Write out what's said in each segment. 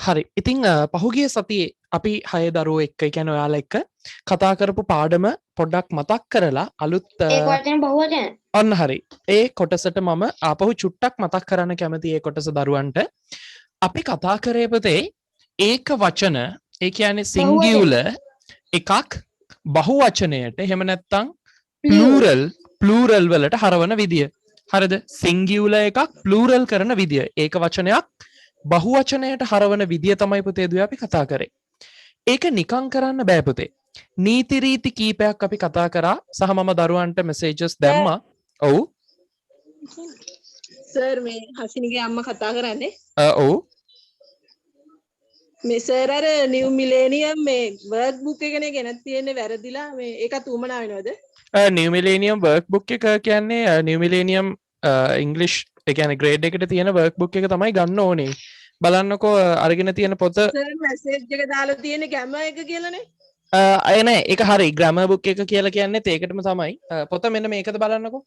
හරි. ඉතින් පහුගිය සතියේ අපි 6 දරුවෝ එක්ක ඒ කියන්නේ ඔයාලා එක්ක කතා කරපු පාඩම පොඩ්ඩක් මතක් කරලා අලුත් ඒක වචන බහුවචන. ඔන්න හරි. ඒ කොටසට මම ආපහු චුට්ටක් මතක් කරන්න කැමතියි ඒ කොටස දරුවන්ට. අපි කතා කරේ පුතේ ඒක වචන ඒ කියන්නේ සිංගියුලර් එකක් බහුවචනයට එහෙම නැත්නම් ප්ලූරල් වලට හරවන විදිය. හරිද? සිංගියුලර් එකක් ප්ලූරල් කරන විදිය. ඒක වචනයක් බහුවචනයට හරවන විදිය තමයි පුතේ දුවේ අපි කතා කරේ. ඒක නිකං කරන්න බෑ පුතේ. නීති රීති කීපයක් අපි කතා කරා සහ මම දරුවන්ට මෙසේජස් දැම්මා. ඔව්. සර් මේ හසිනිගේ අම්මා කතා කරන්නේ. ඔව්. මේ සර් අර නිව් මිලේනියම් මේ වර්ක් බුක් එකනේ ගෙනත් තියෙන්නේ වැරදිලා මේ ඒකත් උමනා වෙනවද? නිව් මිලේනියම් වර්ක් බුක් එක කියන්නේ නිව් මිලේනියම් ඉංග්ලිෂ් ඒ කියන්නේ ග්‍රේඩ් එකට තියෙන වර්ක් බුක් එක තමයි ගන්න ඕනේ. බලන්නකෝ අරගෙන තියෙන පොත සර් මැසේජ් එක දාලා තියෙන්නේ ග්‍රැමර් එක කියලානේ. අය නෑ ඒක හරි ග්‍රැමර් බුක් එක කියලා කියන්නේත් ඒකටම තමයි. පොත මෙන්න මේකද බලන්නකෝ.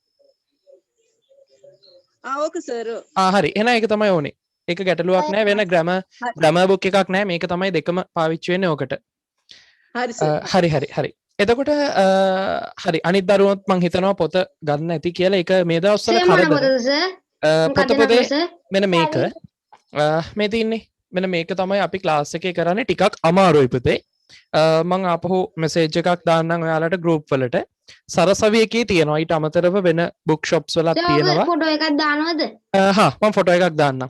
ඕක සර්. හරි එහෙනම් ඒක තමයි ඕනේ. ඒක ගැටලුවක් නෑ වෙන ග්‍රැමර් බුක් එකක් නෑ මේක තමයි දෙකම පාවිච්චි වෙන්නේ ඕකට. හරි සර්. හරි. එතකොට හරි අනිත් දරුවොත් මං හිතනවා පොත ගන්න ඇති කියලා ඒක මේ දවස්වල කරදර. පොත පොතේ මෙන්න මේක මේ තියන්නේ මෙන්න මේක තමයි අපි ක්ලාස් එකේ කරන්නේ ටිකක් අමාරුයි පුතේ. මං ආපහු මෙසේජ් එකක් දාන්නම් ඔයාලට ගෲප් වලට. සරසවි එකේ තියෙනවා ඊට අමතරව වෙන බුක් ෂොප්ස් වලත් තියෙනවා. ෆොටෝ එකක් දානවද? මම ෆොටෝ එකක් දාන්නම්.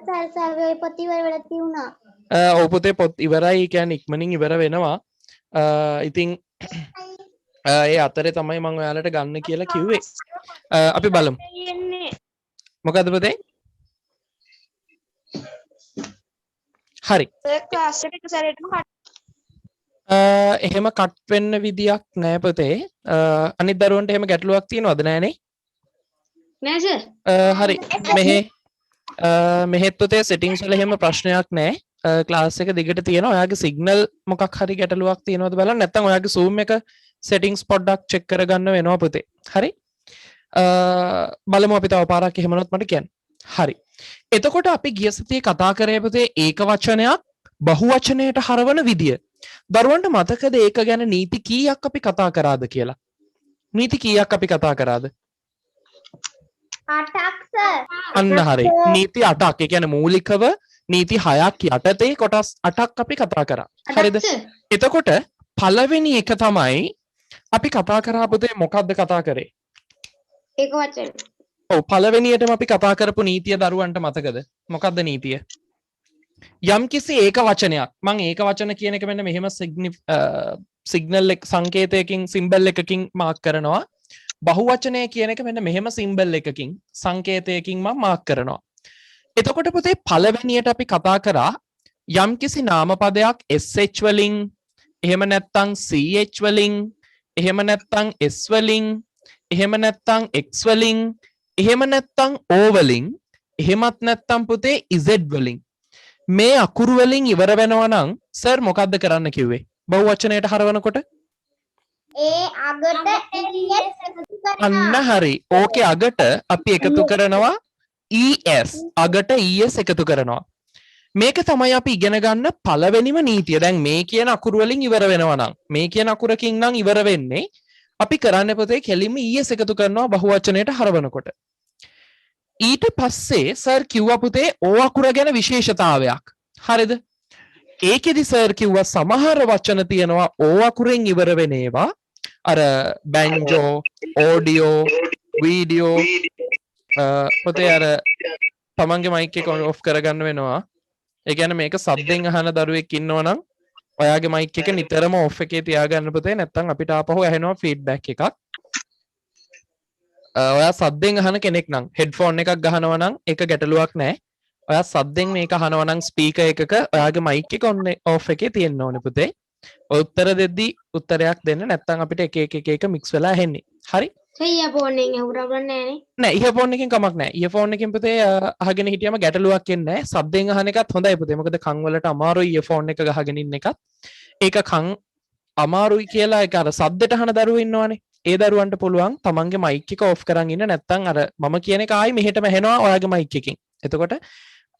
සරසවි පොත ඉවර වෙලා තියුණා. ඔව් පුතේ පොත් ඉවරයි කියන්නේ ඉක්මනින් ඉවර වෙනවා. ඉතින් ඒ අතරේ තමයි මම ඔයාලට ගන්න කියලා කිව්වේ. අපි බලමු. මොකද්ද පුතේ? හරි. ක්ලාස් එකට සැරේටම එහෙම කට් වෙන්න විදියක් නෑ පුතේ. අනිත් දරුවන්ට එහෙම ගැටලුවක් තියෙනවද නෑනේ? නෑ සර්. හරි. මෙහෙත් පුතේ සෙටින්ග්ස් වල එහෙම ප්‍රශ්නයක් නෑ. ක්ලාස් එක දිගට තියෙනවා. ඔයාගේ සිග්නල් මොකක් හරි ගැටලුවක් තියෙනවද බලන්න. නැත්නම් ඔයාගේ Zoom එක සෙටින්ග්ස් පොඩ්ඩක් චෙක් කරගන්න වෙනවා පුතේ. හරි. බලමු අපි තව පාරක් එහෙමනොත් මට කියන්න. හරි. එතකොට අපි ගිය සතියේ කතා කරේ පුතේ ඒක වචනයක් බහුවචනයට හරවන විදිය. දරුවන්ට මතකද ඒක ගැන නීති කීයක් අපි කතා කරාද කියලා? නීති කීයක් අපි කතා කරාද? 8ක් සර්. අන්න හරි. නීති 8ක්. ඒ කියන්නේ මූලිකව නීති 6ක් යටතේ කොටස් 8ක් අපි කතා කරා. හරිද? එතකොට පළවෙනි එක තමයි අපි කතා කරා පුතේ මොකද්ද කතා කරේ? ඒක වචන. ඔව් පළවෙනියටම අපි කතා කරපු නීතිය දරුවන්ට මතකද? මොකද්ද නීතිය? යම්කිසි ඒක වචනයක් මම ඒක වචන කියන එක මෙන්න මෙහෙම සිග්නල් එක සංකේතයකින් සිම්බල් එකකින් මාක් කරනවා. බහුවචනය කියන එක මෙන්න මෙහෙම සිම්බල් එකකින් සංකේතයකින් මම මාක් කරනවා. එතකොට පුතේ පළවෙනියට අපි කතා කරා යම්කිසි නාමපදයක් sh වලින් එහෙම නැත්නම් ch වලින් එහෙම නැත්නම් s වලින් එහෙම නැත්නම් x වලින් එහෙම නැත්නම් o වලින් එහෙමත් නැත්නම් පුතේ z වලින් මේ අකුරු වලින් ඉවර වෙනවා නම් සර් මොකද්ද කරන්න කිව්වේ? බහුවචනයට හරවනකොට ඒ අගට es එකතු කරනවා. අන්න හරි. ඕකේ අගට අපි එකතු කරනවා es. අගට es එකතු කරනවා. මේක තමයි අපි ඉගෙන ගන්න පළවෙනිම නීතිය. දැන් මේ කියන අකුරු වලින් ඉවර වෙනවා නම් මේ කියන අකුරකින් නම් ඉවර වෙන්නේ අපි කරන්න පුතේ කෙලින්ම es එකතු කරනවා බහුවචනයට හරවනකොට. ඊට පස්සේ සර් කිව්වා පුතේ ඕ අකුර ගැන විශේෂතාවයක්. හරිද? ඒකෙදි සර් කිව්වා සමහර වචන තියෙනවා ඕ අකුරෙන් ඉවර වෙන ඒවා. අර බැන්ජෝ, ඔඩියෝ, වීඩියෝ පුතේ අර තමන්ගේ මයික් එක ඔෆ් කරගන්න වෙනවා. ඒ කියන්නේ මේක සද්දෙන් අහන දරුවෙක් ඉන්නවා නම් ඔයාගේ මයික් එක නිතරම ඔෆ් එකේ තියාගන්න පුතේ. නැත්නම් අපිට ආපහු ඇහෙනවා ෆීඩ්බැක් එකක්. ඔයා සද්දෙන් අහන කෙනෙක් නම් හෙඩ්ෆෝන් එකක් ගහනවා නම් ඒක ගැටලුවක් නෑ. ඔයා සද්දෙන් මේක අහනවා නම් ස්පීකර් එකක ඔයාගේ මයික් එක ඔන්න ඔෆ් එකේ තියෙන්න ඕනේ පුතේ. ඔය උත්තර දෙද්දි උත්තරයක් දෙන්න නැත්නම් අපිට එක එක මික්ස් වෙලා ඇහෙන්නේ. හරි? ඉයර්ෆෝන් එකෙන් අහුරවන්න නෑනේ. නෑ ඉයර්ෆෝන් එකෙන් කමක් නෑ. ඉයර්ෆෝන් එකෙන් පුතේ අහගෙන හිටියම ගැටලුවක් එන්නේ නෑ. සද්දෙන් අහන එකත් හොඳයි පුතේ. මොකද කන් වලට අමාරුයි ඉයර්ෆෝන් එක ගහගෙන ඉන්න එකත්. ඒක කන් අමාරුයි කියලා ඒක අර සද්දට අහන දරුවෝ ඉන්නවනේ. ඒ දරුවන්ට පුළුවන් තමන්ගේ මයික් එක ඔෆ් කරන් ඉන්න නැත්නම් අර මම කියන එක ආයි මෙහෙටම ඇහෙනවා ඔයාගේ මයික් එකකින්. එතකොට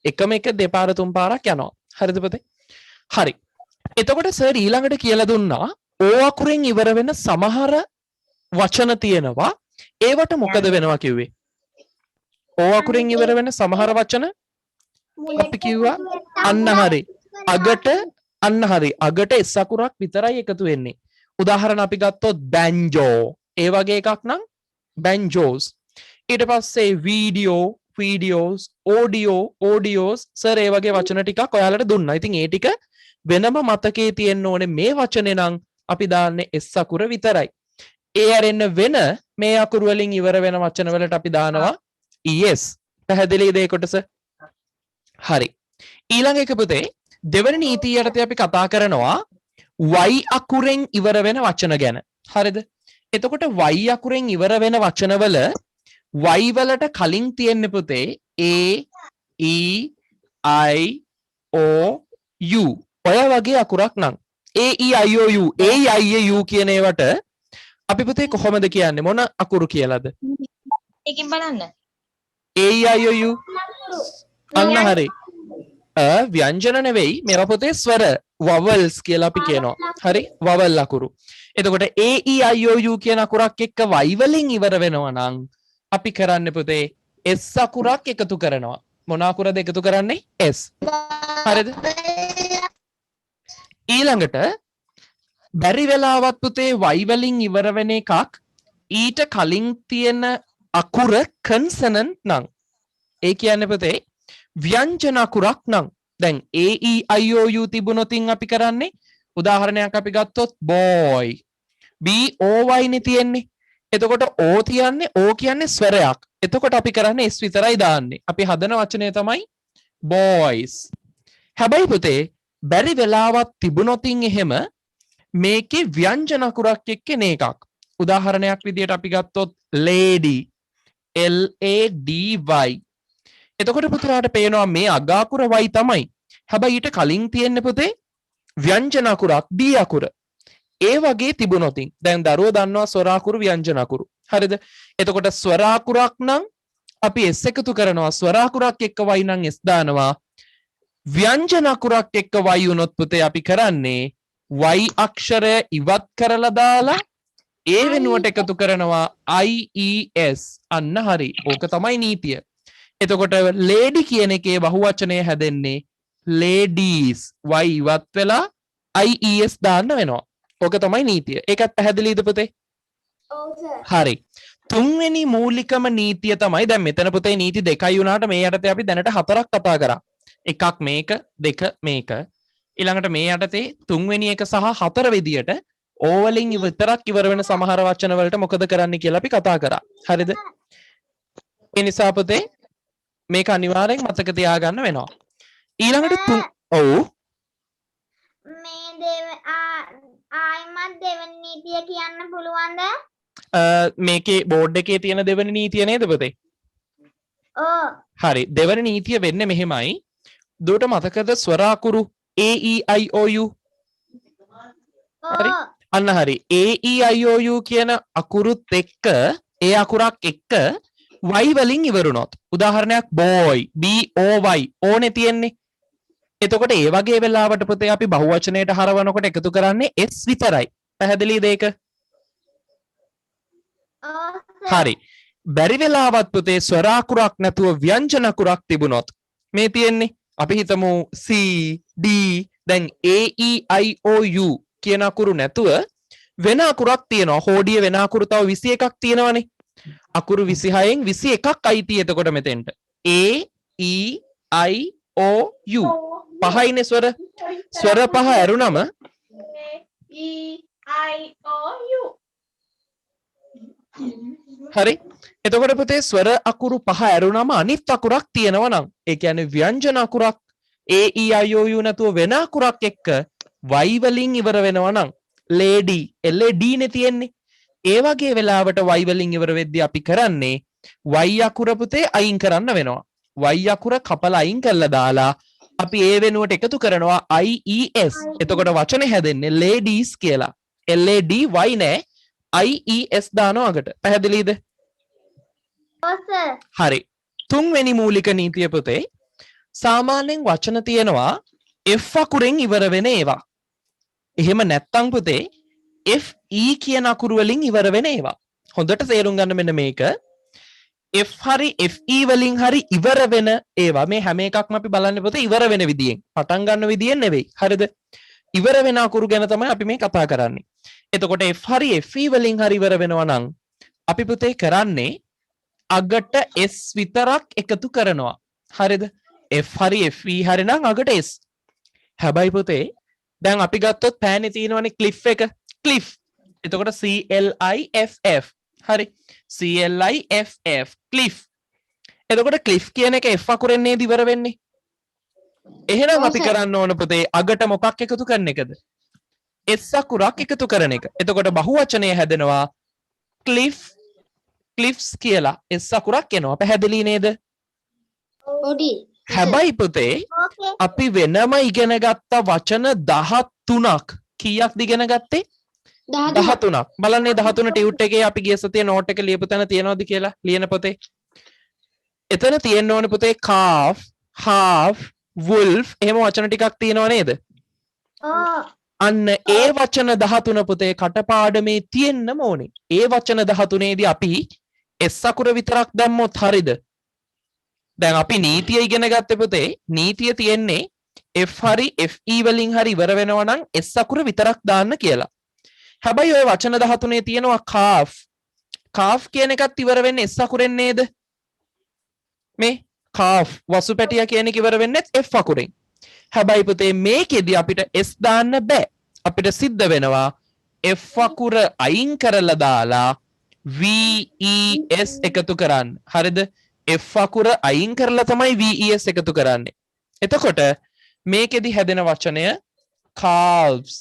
එකම එක දෙපාර තුන් පාරක් යනවා. හරිද පුතේ? හරි. එතකොට සර් ඊළඟට කියලා දුන්නා ඕ අකුරෙන් ඉවර වෙන සමහර වචන තියෙනවා. ඒවට මොකද වෙනවා කිව්වේ? ඕ අකුරෙන් ඉවර වෙන සමහර වචන අපි කිව්වා අන්න හරි. අගට අන්න හරි. අගට එස් අකුරක් විතරයි එකතු වෙන්නේ. උදාහරණ අපි ගත්තොත් බැන්ජෝ. ඒ වගේ එකක් නම් බැන්ජෝස්. ඊට පස්සේ වීඩියෝ videos, audios සර් ඒ වගේ වචන ටිකක් ඔයාලට දුන්නා. ඉතින් ඒ ටික වෙනම මතකයේ තියෙන්න ඕනේ. මේ වචනේ නම් අපි දාන්නේ s අකුර විතරයි. ඒ අරෙන්න වෙන මේ අකුරු වලින් ඉවර වෙන වචන වලට අපි දානවා es. පැහැදිලිද ඒ කොටස? හරි. ඊළඟ එක පුතේ දෙවෙනි නීතිය යටතේ අපි කතා කරනවා y අකුරෙන් ඉවර වෙන වචන ගැන. හරිද? එතකොට y අකුරෙන් ඉවර වෙන වචනවල y වලට කලින් තියෙන්නේ පුතේ a e i o u ඔය වගේ අකුරක් නම් a e i o u a e i o u කියන ඒවට අපි පුතේ කොහොමද කියන්නේ? මොන අකුරු කියලාද? ඒකෙන් බලන්න. a e i o u අන්න හරි. ව්‍යංජන නෙවෙයි මේවා පුතේ ස්වර vowels කියලා අපි කියනවා. හරි? vowel අකුරු. එතකොට a e i o u කියන අකුරක් එක්ක y වලින් ඉවර වෙනවා නම් අපි කරන්නේ පුතේ s අකුරක් එකතු කරනවා. මොන අකුරද එකතු කරන්නේ? s. හරිද? ඊළඟට බැරි වෙලාවත් පුතේ y වලින් ඉවර වෙන එකක් ඊට කලින් තියෙන අකුර consonant නම් ඒ කියන්නේ පුතේ ව්‍යංජන අකුරක් නම් දැන් a e i o u තිබුණොතින් අපි කරන්නේ උදාහරණයක් අපි ගත්තොත් boy b o y නේ තියෙන්නේ. එතකොට o තියන්නේ o කියන්නේ ස්වරයක්. එතකොට අපි කරන්නේ s විතරයි දාන්නේ. අපි හදන වචනය තමයි boys. හැබැයි පුතේ බැරි වෙලාවක් තිබුණොතින් එහෙම මේකේ ව්‍යංජන අකුරක් එක්ක එන එකක්. උදාහරණයක් විදියට අපි ගත්තොත් lady l a d y. එතකොට පුතාට පේනවා මේ අග අකුර y තමයි. හැබැයි ඊට කලින් තියෙන්නේ පුතේ ව්‍යංජන අකුරක් d අකුර. ඒ වගේ තිබුණොතින් දැන් දරුවෝ දන්නවා ස්වර අකුරු ව්‍යංජන අකුරු. හරිද? එතකොට ස්වර අකුරක් නම් අපි s එකතු කරනවා. ස්වර අකුරක් එක්ක y නම් s දානවා. ව්‍යංජන අකුරක් එක්ක y වුණොත් පුතේ අපි කරන්නේ y අක්ෂරය ඉවත් කරලා දාලා ඒ වෙනුවට එකතු කරනවා ies. අන්න හරි. ඕක තමයි නීතිය. එතකොට lady කියන එකේ බහුවචනය හැදෙන්නේ ladies. y ඉවත් වෙලා ies දාන්න වෙනවා. ඕක තමයි නීතිය. ඒකත් පැහැදිලිද පුතේ? ඔව් සර්. හරි. තුන්වෙනි මූලිකම නීතිය තමයි දැන් මෙතන පුතේ නීති දෙකයි වුණාට මේ යටතේ අපි දැනට හතරක් කතා කරා. එකක් මේක, දෙක මේක. ඊළඟට මේ යටතේ තුන්වෙනි එක සහ හතර විදියට ඕ වලින් විතරක් ඉවර වෙන සමහර වචන වලට මොකද කරන්න කියලා අපි කතා කරා. හරිද? ඒ නිසා පුතේ මේක අනිවාර්යෙන් මතක තියාගන්න වෙනවා. ඊළඟට ඔව් මේ ආයිමත් දෙවෙනි නීතිය කියන්න පුළුවන්ද? මේකේ බෝඩ් එකේ තියෙන දෙවෙනි නීතිය නේද පුතේ? ඔව්. හරි. දෙවෙනි නීතිය වෙන්නේ මෙහෙමයි. දුවට මතකද ස්වර අකුරු a e i o u? හරි. අන්න හරි. a e i o u කියන අකුරුත් එක්ක ඒ අකුරක් එක්ක y වලින් ඉවරුනොත් උදාහරණයක් boy b o y ඕනේ තියෙන්නේ. එතකොට ඒ වගේ වෙලාවට පුතේ අපි බහුවචනයට හරවනකොට එකතු කරන්නේ s විතරයි. පැහැදිලිද ඒක? හරි. බැරි වෙලාවත් පුතේ ස්වර අකුරක් නැතුව ව්‍යංජන අකුරක් තිබුණොත් මේ තියෙන්නේ අපි හිතමු c d දැන් a e i o u කියන අකුරු නැතුව වෙන අකුරක් තියෙනවා. හෝඩිය වෙන අකුරු තව 21ක් තියෙනවනේ. අකුරු 26න් 21ක් අයිති එතකොට මෙතෙන්ට. a e i o u පහයිනේ ස්වර. ස්වර පහ ඇරුණම E I O U. හරි. එතකොට පුතේ ස්වර අකුරු පහ ඇරුණම අනිත් අකුරක් තියෙනවා නම් ඒ කියන්නේ ව්‍යංජන අකුරක් a e i o u නැතුව වෙන අකුරක් එක්ක y වලින් ඉවර වෙනවා නම් lady l a d නේ තියෙන්නේ. ඒ වගේ වෙලාවට y වලින් ඉවර වෙද්දී අපි කරන්නේ y අකුර පුතේ අයින් කරන්න වෙනවා. y අකුර කපලා අයින් කරලා දාලා අපි ඒ වෙනුවට එකතු කරනවා ies. එතකොට වචනේ හැදෙන්නේ ladies කියලා. l a d y නෑ ies දානවා අකට. පැහැදිලිද? ඔව් සර්. හරි. තුන්වෙනි මූලික නීතිය පුතේ සාමාන්‍යයෙන් වචන තියෙනවා F අකුරෙන් ඉවර වෙන ඒවා. එහෙම නැත්තම් පුතේ FE කියන අකුරු වලින් ඉවර වෙන ඒවා. හොඳට තේරුම් ගන්න මෙන්න මේක. F හරි FE වලින් හරි ඉවර වෙන ඒවා මේ හැම එකක්ම අපි බලන්නේ පුතේ ඉවර වෙන විදියෙන්. පටන් ගන්න විදියෙන් නෙවෙයි. හරිද? ඉවර වෙන අකුරු ගැන තමයි අපි මේ කතා කරන්නේ. එතකොට F හරි FE වලින් හරි ඉවර වෙනවා නම් අපි පුතේ කරන්නේ අගට S විතරක් එකතු කරනවා. හරිද? F හරි FE හරි නම් අගට S. හැබැයි පුතේ දැන් අපි ගත්තොත් පෑනේ තියෙනවනේ ක්ලිෆ් එක. ක්ලිෆ්. එතකොට CLIFF. හරි. CLIFF ක්ලිෆ්. එතකොට ක්ලිෆ් කියන එක F අකුරෙන් නේද ඉවර වෙන්නේ? එහෙනම් අපි කරන්න ඕන පුතේ අගට මොකක් එකතු කරන එකද? S අකුරක් එකතු කරන එක. එතකොට බහුවචනය හැදෙනවා ක්ලිෆ් ක්ලිෆ්ස් කියලා S අකුරක් එනවා. පැහැදිලි නේද? පොඩි. හැබැයි පුතේ Okay. අපි වෙනම ඉගෙන ගත්ත වචන 13ක් කීයක්ද ඉගෙන ගත්තේ? 13ක්. බලන්නේ 13 ටියුට් එකේ අපි ගිය සතියේ නෝට් එක ලියපු තැන තියෙනවද කියලා ලියන පොතේ. එතන තියෙන්න ඕනේ පුතේ calf, half, wolf එහෙම වචන ටිකක් තියෙනව නේද? Oh. අන්න ඒ වචන 13 පුතේ කටපාඩමේ තියෙන්නම ඕනේ. ඒ වචන 13ේදී අපි S අකුර විතරක් දැම්මොත් හරිද? දැන් අපි නීතිය ඉගෙන ගත්තේ පුතේ නීතිය තියෙන්නේ F හරි FE වලින් හරි ඉවර වෙනවා නම් S අකුර විතරක් දාන්න කියලා. හැබැයි ওই වචන 13 තියෙනවා calf. calf කියන එකත් ඉවර වෙන්නේ S අකුරෙන් නේද? මේ calf වසුපැටිය කියන එක ඉවර වෙන්නේ F අකුරෙන්. හැබැයි පුතේ මේකෙදි අපිට S දාන්න බෑ. අපිට සිද්ධ වෙනවා F අකුර අයින් කරලා දාලා VES එකතු කරන්න. හරිද? F අකුර අයින් කරලා තමයි VES එකතු කරන්නේ. එතකොට මේකෙදි හැදෙන වචනය calves.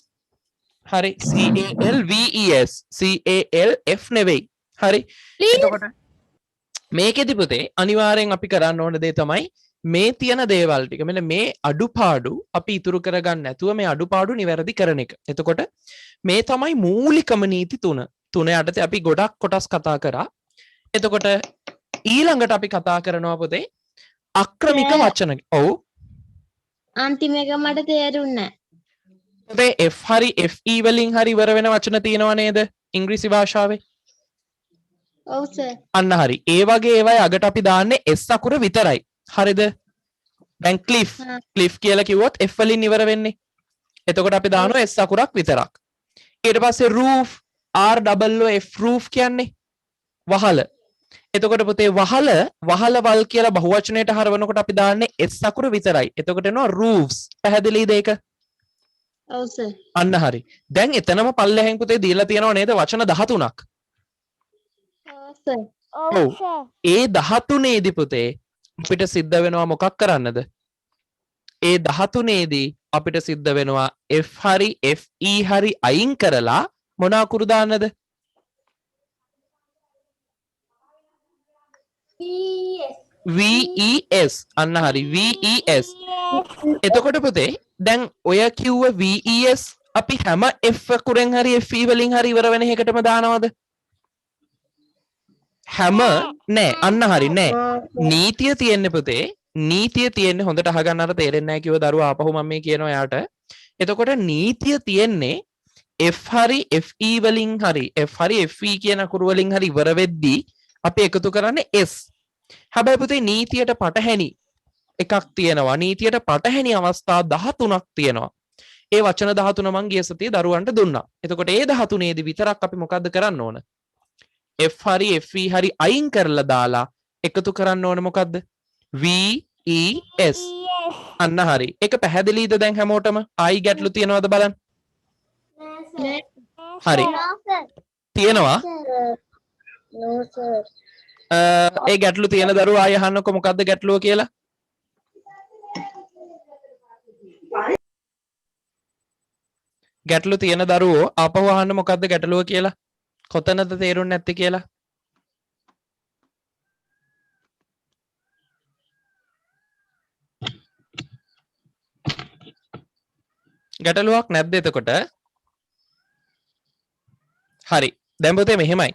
හරි CALVES CALF නෙවෙයි. හරි. එතකොට මේකෙදි පුතේ අනිවාර්යෙන් අපි කරන්න ඕන දේ තමයි මේ තියෙන දේවල් ටික මෙන්න මේ අඩුපාඩු අපි ඉතුරු කරගන්න නැතුව මේ අඩුපාඩු නිවැරදි කරන එක. එතකොට මේ තමයි මූලිකම නීති තුන. තුන යටතේ අපි ගොඩක් කොටස් කතා කරා. එතකොට ඊළඟට අපි කතා කරනවා පුතේ අක්‍රමික වචන. ඔව්. අන්තිම එක මට තේරුන්නේ පුතේ F හරි FE වලින් හරි ඉවර වෙන වචන තියෙනව නේද? ඉංග්‍රීසි භාෂාවේ. ඔව් සර්. අන්න හරි. ඒ වගේ ඒවායි අගට අපි දාන්නේ S අකුර විතරයි. හරිද? දැන් cliff cliff කියලා කිව්වොත් F වලින් ඉවර වෙන්නේ. එතකොට අපි දානවා S අකුරක් විතරක්. ඊට පස්සේ roof ROOF roof කියන්නේ වහල. එතකොට පුතේ වහල වහලවල් කියලා බහුවචනයට හරවනකොට අපි දාන්නේ S අකුර විතරයි. එතකොට එනවා roofs. පැහැදිලිද ඒක? ඔව් සර්. අන්න හරි. දැන් එතනම පල්ලෙහෙන් පුතේ දීලා තියෙනව නේද වචන 13ක්. ඔව් සර්. ඔව්. ඒ 13ේදී පුතේ අපිට සිද්ධ වෙනවා මොකක් කරන්නද? ඒ 13ේදී අපිට සිද්ධ වෙනවා F හරි FE හරි අයින් කරලා මොන අකුරු දාන්නද? VES. අන්න හරි VES. එතකොට පුතේ දැන් ඔය කිව්ව VES අපි හැම F අකුරෙන් හරි FE වලින් හරි ඉවර වෙන එකටම දානවද? හැම නෑ. අන්න හරි නෑ. නීතිය තියෙන්නේ පුතේ නීතිය තියෙන්නේ හොඳට අහගන්න අර තේරෙන්නේ නැහැ කිව්ව දරුවා ආපහු මම මේ කියනවා යාට. එතකොට නීතිය තියෙන්නේ F හරි FE වලින් හරි F හරි FE කියන අකුරු වලින් හරි ඉවර වෙද්දී අපි එකතු කරන්නේ S. හැබැයි පුතේ නීතියට පටහැනි එකක් තියෙනවා. නීතියට පටහැනි අවස්ථා 13ක් තියෙනවා. ඒ වචන 13 මං ගිය සතියේ දරුවන්ට දුන්නා. එතකොට ඒ 13ේදී විතරක් අපි මොකද්ද කරන්න ඕන? F හරි FE හරි අයින් කරලා දාලා එකතු කරන්න ඕන මොකද්ද? VES. අන්න හරි. ඒක පැහැදිලිද දැන් හැමෝටම? ආයි ගැටලු තියනවද බලන්න. හරි. තියෙනවා. No sir. ඒ ගැටලු තියෙන දරුවෝ ආයි අහන්නකො මොකද්ද ගැටලුව කියලා. ගැටලු තියෙන දරුවෝ ආපහු අහන්න මොකද්ද ගැටලුව කියලා. කොතනද තේරුන්නේ නැත්තේ කියලා. ගැටලුවක් නැද්ද එතකොට? හරි. දැන් පුතේ මෙහෙමයි.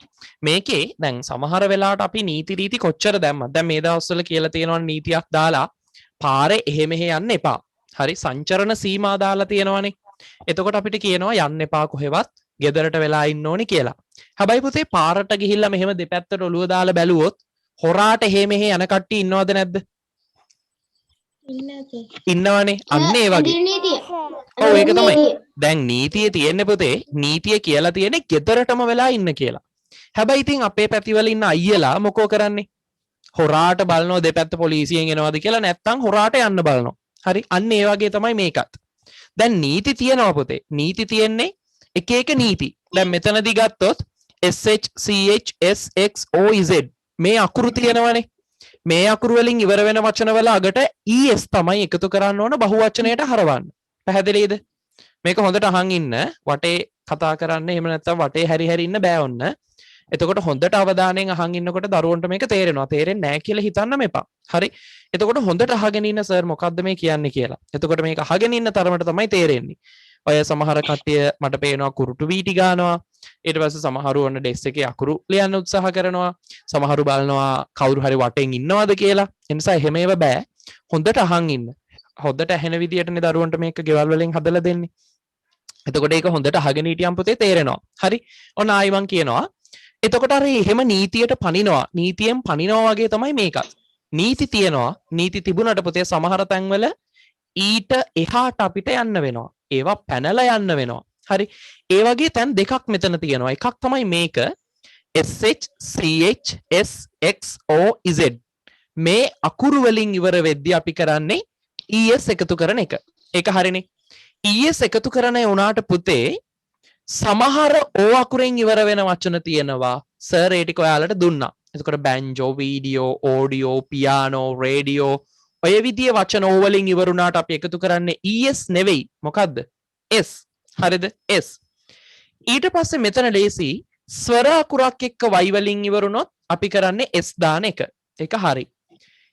මේකේ දැන් සමහර වෙලාවට අපි නීති රීති කොච්චර දැම්මත් දැන් මේ දවස්වල කියලා තියෙනවා නීතියක් දාලා පාරේ එහෙ මෙහෙ යන්න එපා. හරි සංචරණ සීමා දාලා තියෙනවානේ. එතකොට අපිට කියනවා යන්න එපා කොහෙවත් ගෙදරට වෙලා ඉන්න ඕනි කියලා. හැබැයි පුතේ පාරට ගිහිල්ලා මෙහෙම දෙපැත්තට ඔළුව දාලා බැලුවොත් හොරාට එහෙ මෙහෙ යන කට්ටිය ඉන්නවද නැද්ද? ඉන්නවනේ. අන්න ඒ වගේ. ඔව් ඒක තමයි. දැන් නීතියේ තියෙන්නේ පුතේ නීතිය කියලා තියෙන්නේ ගෙදරටම වෙලා ඉන්න කියලා. හැබැයි ඉතින් අපේ පැතිවල ඉන්න අයියලා මොකෝ කරන්නේ? හොරාට බලනවා දෙපැත්ත පොලිසියෙන් එනවාද කියලා නැත්නම් හොරාට යන්න බලනවා. හරි අන්න ඒ වගේ තමයි මේකත්. දැන් නීති තියෙනවා පුතේ. නීති තියෙන්නේ එක එක නීති. දැන් මෙතනදී ගත්තොත් SH CH SX OZ මේ අකුරු තියෙනවනේ. මේ අකුරු වලින් ඉවර වෙන වචන වල අගට ES තමයි එකතු කරන්න ඕන බහුවචනයට හරවන්න. පැහැදිලිද? මේක හොඳට අහන් ඉන්න. වටේ කතා කරන්න එහෙම නැත්නම් වටේ හැරි හැරි ඉන්න බෑ ඔන්න. එතකොට හොඳට අවධානයෙන් අහන් ඉන්නකොට දරුවන්ට මේක තේරෙනවා. තේරෙන්නේ නැහැ කියලා හිතන්නම එපා. හරි. එතකොට හොඳට අහගෙන ඉන්න සර් මොකද්ද මේ කියන්නේ කියලා. එතකොට මේක අහගෙන ඉන්න තරමට තමයි තේරෙන්නේ. ඔය සමහර කට්ටිය මට පේනවා කුරුටු වීටි ගන්නවා. ඊට පස්සේ සමහරු ඔන්න ඩෙස් එකේ අකුරු ලියන්න උත්සාහ කරනවා. සමහරු බලනවා කවුරු හරි වටෙන් ඉන්නවද කියලා. ඒ නිසා එහෙම ඒවා බෑ. හොඳට අහන් ඉන්න. හොඳට ඇහෙන විදියටනේ දරුවන්ට මේක ගෙවල් වලින් හදලා දෙන්නේ. එතකොට ඒක හොඳට අහගෙන හිටියම් පුතේ තේරෙනවා. හරි. ඔන්න ආයි මං කියනවා. එතකොට අර එහෙම නීතියට පනිනවා. නීතියෙන් පනිනවා වගේ තමයි මේකත්. නීති තියෙනවා. නීති තිබුණට පුතේ සමහර තැන්වල ඊට එහාට අපිට යන්න වෙනවා. ඒවා පැනලා යන්න වෙනවා. හරි. ඒ වගේ තැන් දෙකක් මෙතන තියෙනවා. එකක් තමයි මේක SH CH SX OZ මේ අකුරු වලින් ඉවර වෙද්දී අපි කරන්නේ ES එකතු කරන එක. ඒක හරිනේ. ES එකතු කරන උනාට පුතේ සමහර O අකුරෙන් ඉවර වෙන වචන තියෙනවා. සර් ඒ ටික ඔයාලට දුන්නා. එතකොට banjo, video, audio, piano, radio ඔය විදිහේ වචන O වලින් ඉවරුණාට අපි එකතු කරන්නේ ES නෙවෙයි. මොකද්ද? S. හරිද? S. ඊට පස්සේ මෙතන ලේසි ස්වර අකුරක් එක්ක Y වලින් ඉවරුනොත් අපි කරන්නේ S දාන එක. ඒක හරි.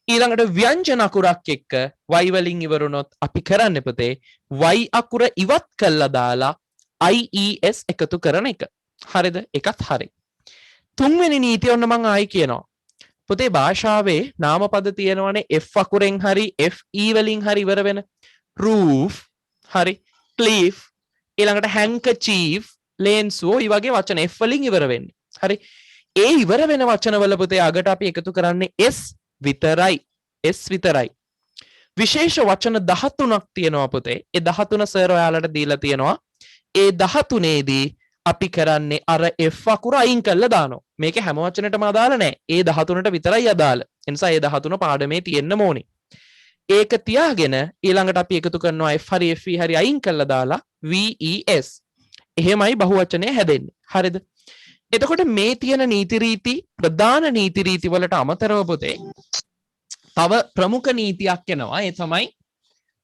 ඊළඟට ව්‍යංජන අකුරක් එක්ක Y වලින් ඉවරුනොත් අපි කරන්නේ පුතේ Y අකුර ඉවත් කළා දාලා IES එකතු කරන එක. හරිද? ඒකත් හරි. තුන්වෙනි නීතිය ඔන්න මම ආයි කියනවා. පුතේ භාෂාවේ නාමපද තියෙනවනේ F අකුරෙන් හරි FE වලින් හරි ඉවර වෙන roof හරි cliff ඊළඟට handkerchief ලේන්සුව මේ වගේ වචන F වලින් ඉවර වෙන්නේ. හරි. ඒ ඉවර වෙන වචන වල පුතේ අගට අපි එකතු කරන්නේ S විතරයි. S විතරයි. විශේෂ වචන 13ක් තියෙනවා පුතේ. ඒ 13 සර් ඔයාලට දීලා තියෙනවා. ඒ 13ේදී අපි කරන්නේ අර F අකුර අයින් කරලා දානවා. මේක හැම වචනෙටම අදාළ නැහැ. ඒ 13ට විතරයි අදාළ. ඒ නිසා ඒ 13 පාඩමේ තියෙන්න ඕනේ. ඒක තියාගෙන ඊළඟට අපි එකතු කරනවා F හරි FE හරි අයින් කරලා දාලා VES. එහෙමයි බහුවචනය හැදෙන්නේ. හරිද? එතකොට මේ තියෙන නීති රීති ප්‍රධාන නීති රීති වලට අමතරව පුතේ තව ප්‍රමුඛ නීතියක් එනවා. ඒ තමයි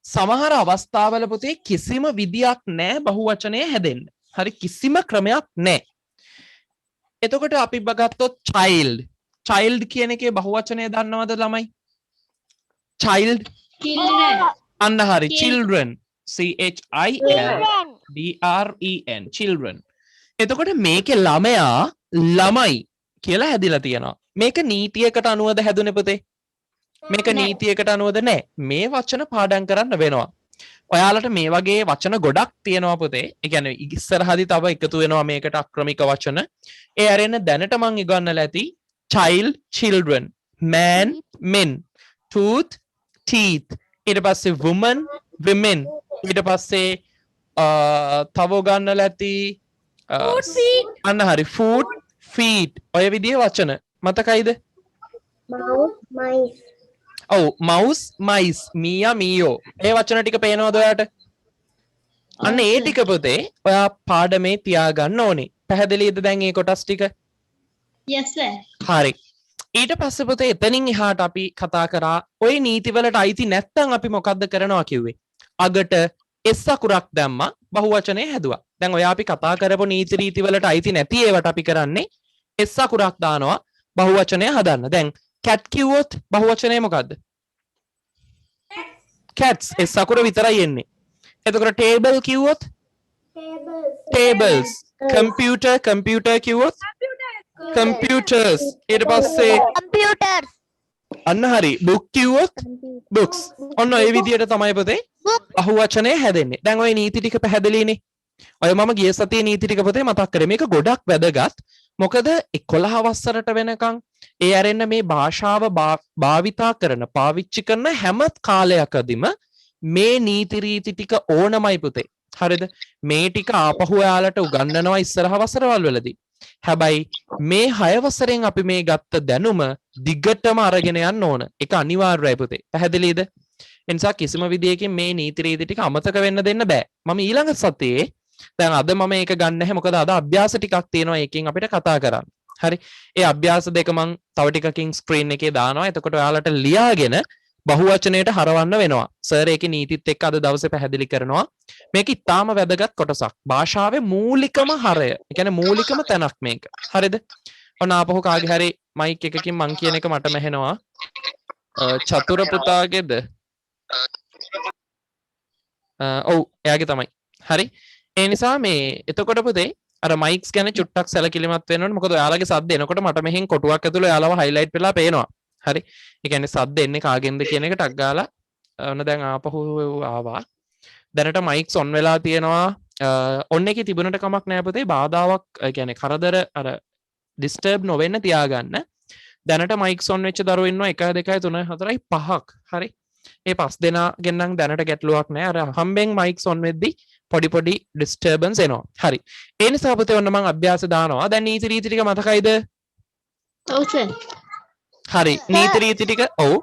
සමහර අවස්ථාවල පුතේ කිසිම විදියක් නැහැ බහුවචනය හැදෙන්න. හරි කිසිම ක්‍රමයක් නැහැ. එතකොට අපි බගත්තොත් child. child කියන එකේ බහුවචනය දන්නවද ළමයි? child අන්න හරි children CHILDREN children. එතකොට මේකේ ළමයා ළමයි කියලා හැදිලා තියෙනවා. මේක නීතියකට අනුවද හැදුනේ පුතේ? මේක නීතියකට අනුවද නැහැ. මේ වචන පාඩම් කරන්න වෙනවා. ඔයාලට මේ වගේ වචන ගොඩක් තියෙනවා පුතේ. ඒ කියන්නේ ඉස්සරහදී තව එකතු වෙනවා මේකට අක්‍රමික වචන. ඒ ඇරෙන්න දැනට මං ඉගන්නලා ඇති child children, man men, tooth teeth, ඊට පස්සේ woman women, ඊට පස්සේ තව ගන්නලා ඇති අන්න හරි food feet ඔය විදිහේ වචන මතකයිද? mouse mice ඔව් mouse mice මීයා මීයෝ ඒ වචන ටික පේනවද ඔයාට? අන්න ඒ ටික පුතේ ඔයා පාඩමේ තියාගන්න ඕනේ. පැහැදිලිද දැන් මේ කොටස් ටික? yes sir හරි. ඊට පස්සේ පුතේ එතනින් එහාට අපි කතා කරා ওই නීති වලට අයිති නැත්නම් අපි මොකද්ද කරනවා කිව්වේ? අගට S අකුරක් දැම්මා බහුවචනය හැදුවා. දැන් ඔයා අපි කතා කරපු නීති රීති වලට අයිති නැති ඒවට අපි කරන්නේ S අකුරක් දානවා බහුවචනය හදන්න. දැන් cat කිව්වොත් බහුවචනය මොකද්ද? cats S අකුර විතරයි එන්නේ. එතකොට table කිව්වොත් tables. computer කිව්වොත් computers. ඊට පස්සේ අන්න හරි book කිව්වොත් books. ඔන්න ඔය විදියට තමයි පුතේ බහුවචනය හැදෙන්නේ. දැන් ඔය නීති ටික පැහැදිලිනේ. ඔය මම ගිය සතියේ නීති ටික පුතේ මතක් කරේ. මේක ගොඩක් වැදගත්. මොකද 11 වසරට වෙනකන් ඒ ඇරෙන්න මේ භාෂාව භාවිතා කරන පාවිච්චි කරන හැම කාලයකදීම මේ නීති රීති ටික ඕනමයි පුතේ. හරිද? මේ ටික ආපහු යාලට උගන්වනවා ඉස්සරහ වසරවල් වලදී. හැබැයි මේ 6 වසරෙන් අපි මේ ගත්ත දැනුම දිගටම අරගෙන යන්න ඕන. ඒක අනිවාර්යයි පුතේ. පැහැදිලිද? එනිසා කිසිම විදියකින් මේ නීති රීති ටික අමතක වෙන්න දෙන්න බෑ. මම ඊළඟ සතියේ දැන් අද මම ඒක ගන්න නැහැ. මොකද අද අභ්‍යාස ටිකක් තියෙනවා. ඒකෙන් අපිට කතා කරන්න. හරි. ඒ අභ්‍යාස දෙක මම තව ටිකකින් ස්ක්‍රීන් එකේ දානවා. එතකොට ඔයාලට ලියාගෙන බහුවචනයට හරවන්න වෙනවා. සර් ඒකේ නීතිත් එක්ක අද දවසේ පැහැදිලි කරනවා. මේක ඉතාම වැදගත් කොටසක්. භාෂාවේ මූලිකම හරය. ඒ කියන්නේ මූලිකම තැනක් මේක. හරිද? ඔන්න ආපහු කාගේ හරි මයික් එකකින් මං කියන එක මට මැහෙනවා. චතුර පුතාගේද? ඔව් එයාගේ තමයි. හරි. ඒ නිසා මේ එතකොට පුතේ අර මයික්ස් ගැන චුට්ටක් සැලකිලිමත් වෙන්න ඕනේ. මොකද ඔයාලගේ සද්ද එනකොට මට මෙහෙන් කොටුවක් ඇතුළේ ඔයාලව හයිලයිට් වෙලා පේනවා. හරි. ඒ කියන්නේ සද්ද එන්නේ කාගෙන්ද කියන එක ටක් ගාලා ඔන්න දැන් ආපහු ආවා. දැනට මයික්ස් ඔන් වෙලා තියෙනවා. ඔන්න එකේ තිබුණට කමක් නැහැ පුතේ. බාධාවක් ඒ කියන්නේ කරදර අර ඩිස්ටර්බ් නොවෙන්න තියාගන්න. දැනට මයික්ස් ඔන් වෙච්ච දරුවෝ ඉන්නවා 1 2 3 4 5ක්. හරි. ඒ 5 දෙනාගෙන් නම් දැනට ගැටලුවක් නැහැ. අර හම්බෙන් මයික්ස් ඔන් වෙද්දි පොඩි පොඩි ඩිස්ටර්බන්ස් එනවා. හරි. ඒ නිසා පුතේ ඔන්න මම අභ්‍යාස දානවා. දැන් නීති රීති ටික මතකයිද? ඔව් සර්. හරි. නීති රීති ටික ඔව්.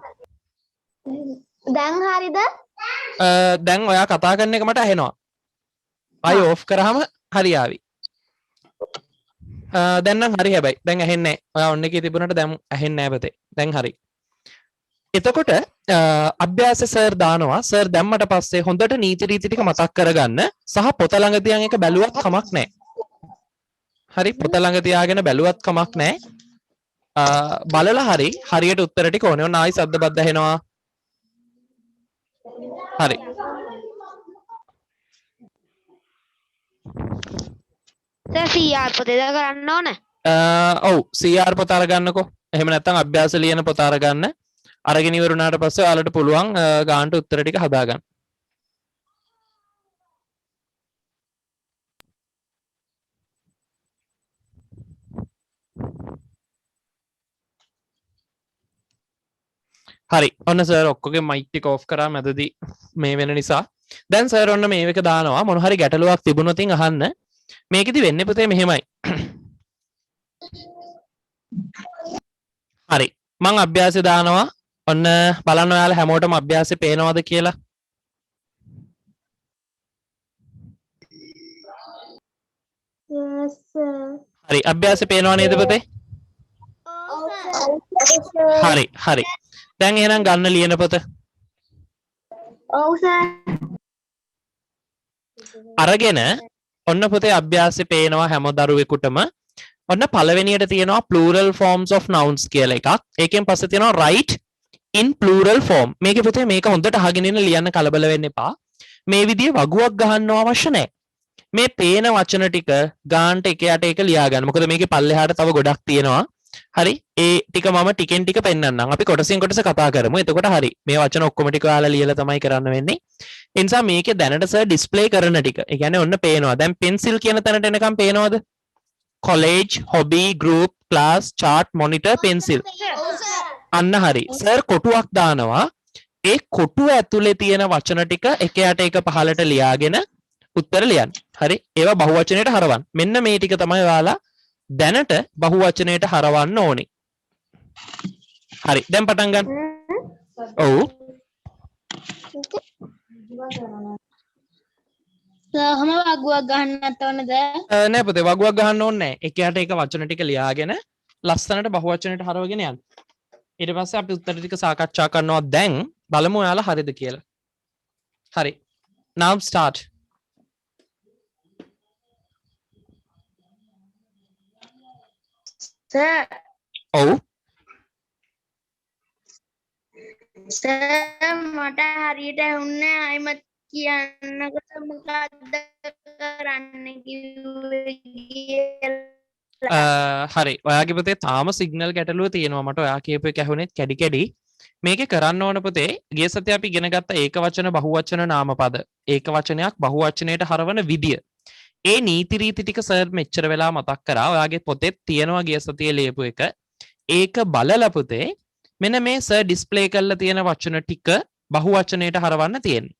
දැන් හරිද? දැන් ඔයා කතා කරන එක මට ඇහෙනවා. ආයි ඕෆ් කරාම හරි ආවි. දැන් නම් හරි හැබැයි. දැන් ඇහෙන්නේ නැහැ. ඔයා ඔන්න එකේ තිබුණාට දැන් ඇහෙන්නේ නැහැ පුතේ. දැන් හරි. එතකොට අභ්‍යාස සර් දානවා. සර් දැම්මට පස්සේ හොඳට නීති රීති ටික මතක් කරගන්න සහ පොත ළඟ තියන් එක බැලුවත් කමක් නැහැ. හරි පොත ළඟ තියාගෙන බැලුවත් කමක් නැහැ. බලලා හරියට උත්තර ටික ඕනේ. ඔන්න ආයි සද්ද බද්ද ඇහෙනවා. හරි. සර් CR පොතේ දා කරන්න ඕන. ඔව් CR පොත අරගන්නකෝ. එහෙම නැත්නම් අභ්‍යාස ලියන පොත අරගන්න. අරගෙන ඉවරුණාට පස්සේ ඔයාලට පුළුවන් ගානට උත්තර ටික හදාගන්න. හරි. ඔන්න සර් ඔක්කොගේ මයික් ටික ඔෆ් කරා මැදදී මේ වෙන නිසා. දැන් සර් ඔන්න මේක දානවා. මොන හරි ගැටලුවක් තිබුණොත් අහන්න. මේකෙදි වෙන්නේ පුතේ මෙහෙමයි. හරි. මම අභ්‍යාසය දානවා. ඔන්න බලන්න ඔයාලා හැමෝටම අභ්‍යාසය පේනවද කියලා. Yes sir. හරි අභ්‍යාසය පේනව නේද පුතේ? හරි හරි. දැන් එහෙනම් ගන්න ලියන පොත. ඔව් සර්. අරගෙන ඔන්න පුතේ අභ්‍යාසය පේනවා හැම දරුවෙකුටම. ඔන්න පළවෙනියට තියෙනවා plural forms of nouns කියලා එකක්. ඒකෙන් පස්සේ තියෙනවා write in plural form. මේකේ පුතේ මේක හොඳට අහගෙන ඉන්න ලියන්න කලබල වෙන්න එපා. මේ විදිහේ වගුවක් ගහන්න අවශ්‍ය නැහැ. මේ පේන වචන ටික ගානට එක යට එක ලියා ගන්න. මොකද මේකේ පල්ලෙහාට තව ගොඩක් තියෙනවා. හරි. ඒ ටික මම ටිකෙන් ටික පෙන්නන්නම්. අපි කොටසින් කොටස කතා කරමු. එතකොට හරි. මේ වචන ඔක්කොම ටික ඔයාලා ලියලා තමයි කරන්න වෙන්නේ. ඒ නිසා මේකේ දැනට සර් ඩිස්ප්ලේ කරන ටික. ඒ කියන්නේ ඔන්න පේනවා. දැන් pencil කියන තැනට එනකම් පේනවද? college, hobby, group, class, chart, monitor, pencil. අන්න හරි. සර් කොටුවක් දානවා. ඒ කොටුව ඇතුලේ තියෙන වචන ටික එක යට එක පහලට ලියාගෙන උත්තර ලියන්න. හරි. ඒවා බහුවචනයට හරවන්න. මෙන්න මේ ටික තමයි ඔයාලා දැනට බහුවචනයට හරවන්න ඕනේ. හරි. දැන් පටන් ගන්න. ඔව්. සහම වගුවක් ගන්නත් ඕනද? නෑ පුතේ වගුවක් ගහන්න ඕනේ නෑ. එක යට එක වචන ටික ලියාගෙන ලස්සනට බහුවචනයට හරවගෙන යන්න. ඊට පස්සේ අපි උත්තර ටික සාකච්ඡා කරනවා. දැන් බලමු ඔයාලා හරිද කියලා. හරි. Now start. සර්. ඔව්. සර් මට හරියට ඇහුන්නේ ආයිමත් කියන්නකොට මොකක්ද කරන්න කිව්වේ කියලා. හරි. ඔයාගේ පුතේ තාම සිග්නල් ගැටලුව තියෙනවා. මට ඔයා කියපු එක ඇහුනේ කැඩි කැඩි. මේකේ කරන්න ඕන පුතේ ගිය සතියේ අපි ඉගෙන ගත්ත ඒකවචන බහුවචන නාමපද ඒකවචනයක් බහුවචනයට හරවන විදිය. ඒ නීති රීති ටික සර් මෙච්චර වෙලා මතක් කරා. ඔයාගේ පොතේ තියෙනවා ගිය සතියේ ලියපු එක. ඒක බලලා පුතේ මෙන්න මේ සර් ඩිස්ප්ලේ කරලා තියෙන වචන ටික බහුවචනයට හරවන්න තියෙන්නේ.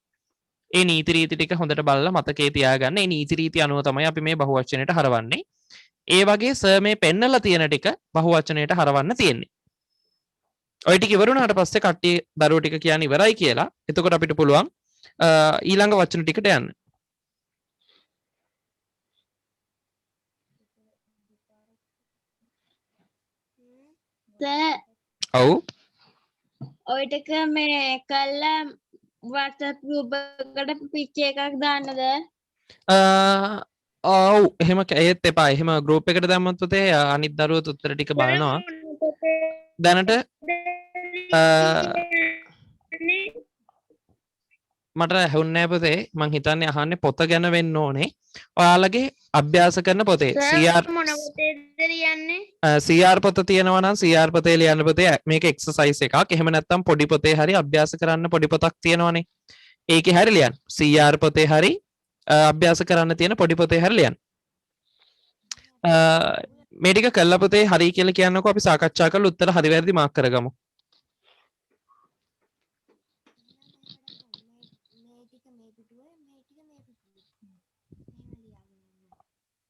ඒ නීති රීති ටික හොඳට බලලා මතකේ තියාගන්න. ඒ නීති රීති අනුව තමයි අපි මේ බහුවචනයට හරවන්නේ. ඒ වගේ සර් මේ පෙන්නලා තියෙන ටික බහුවචනයට හරවන්න තියෙන්නේ. ඔය ටික ඉවරුණාට පස්සේ කට්ටිය දරුවෝ ටික කියන්නේ ඉවරයි කියලා. එතකොට අපිට පුළුවන් ඊළඟ වචන ටිකට යන්න. ඔව්. ඔය ටික මේ කළා WhatsApp group එකට picture එකක් දාන්නද? ඔව් එහෙම ඒත් එපා. එහෙම group එකට දැම්මොත් පුතේ අනිත් දරුවෝත් උත්තර ටික බලනවා. දැනට මට ඇහුන්නේ නැහැ පුතේ. මං හිතන්නේ අහන්නේ පොත ගැන වෙන්න ඕනේ. ඔයාලගේ අභ්‍යාස කරන පොතේ CR මොන පොතේද ලියන්නේ? CR පොත තියෙනවා නම් CR පොතේ ලියන්න පුතේ. මේක එක්සර්සයිස් එකක්. එහෙම නැත්නම් පොඩි පොතේ හරි අභ්‍යාස කරන්න පොඩි පොතක් තියෙනවනේ. ඒකේ හරි ලියන්න. CR පොතේ හරි අභ්‍යාස කරන්න තියෙන පොඩි පොතේ හරි ලියන්න. මේ ටික කළා පුතේ හරි කියලා කියන්නකෝ අපි සාකච්ඡා කරලා උත්තර හරි වැරදි මාක් කරගමු.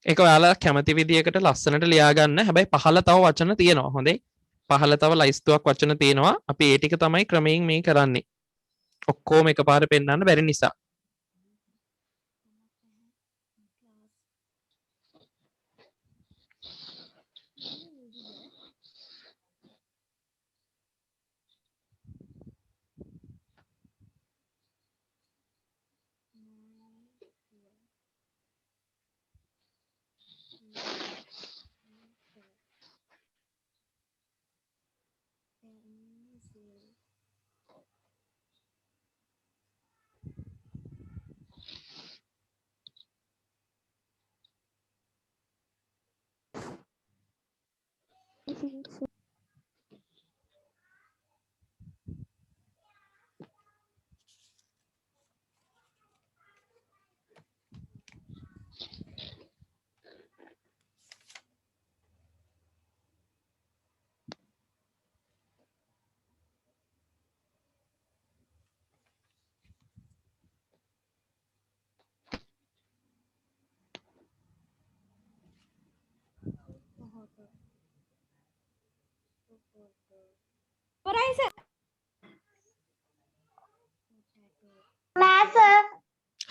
ඒක ඔයාලා කැමති විදියකට ලස්සනට ලියා ගන්න. හැබැයි පහළ තව වචන තියෙනවා. හොඳේ. පහළ තව ලයිස්තුවක් වචන තියෙනවා. අපි ඒ ටික තමයි ක්‍රමයෙන් මේ කරන්නේ. ඔක්කොම එකපාර පෙන්නන්න බැරි නිසා.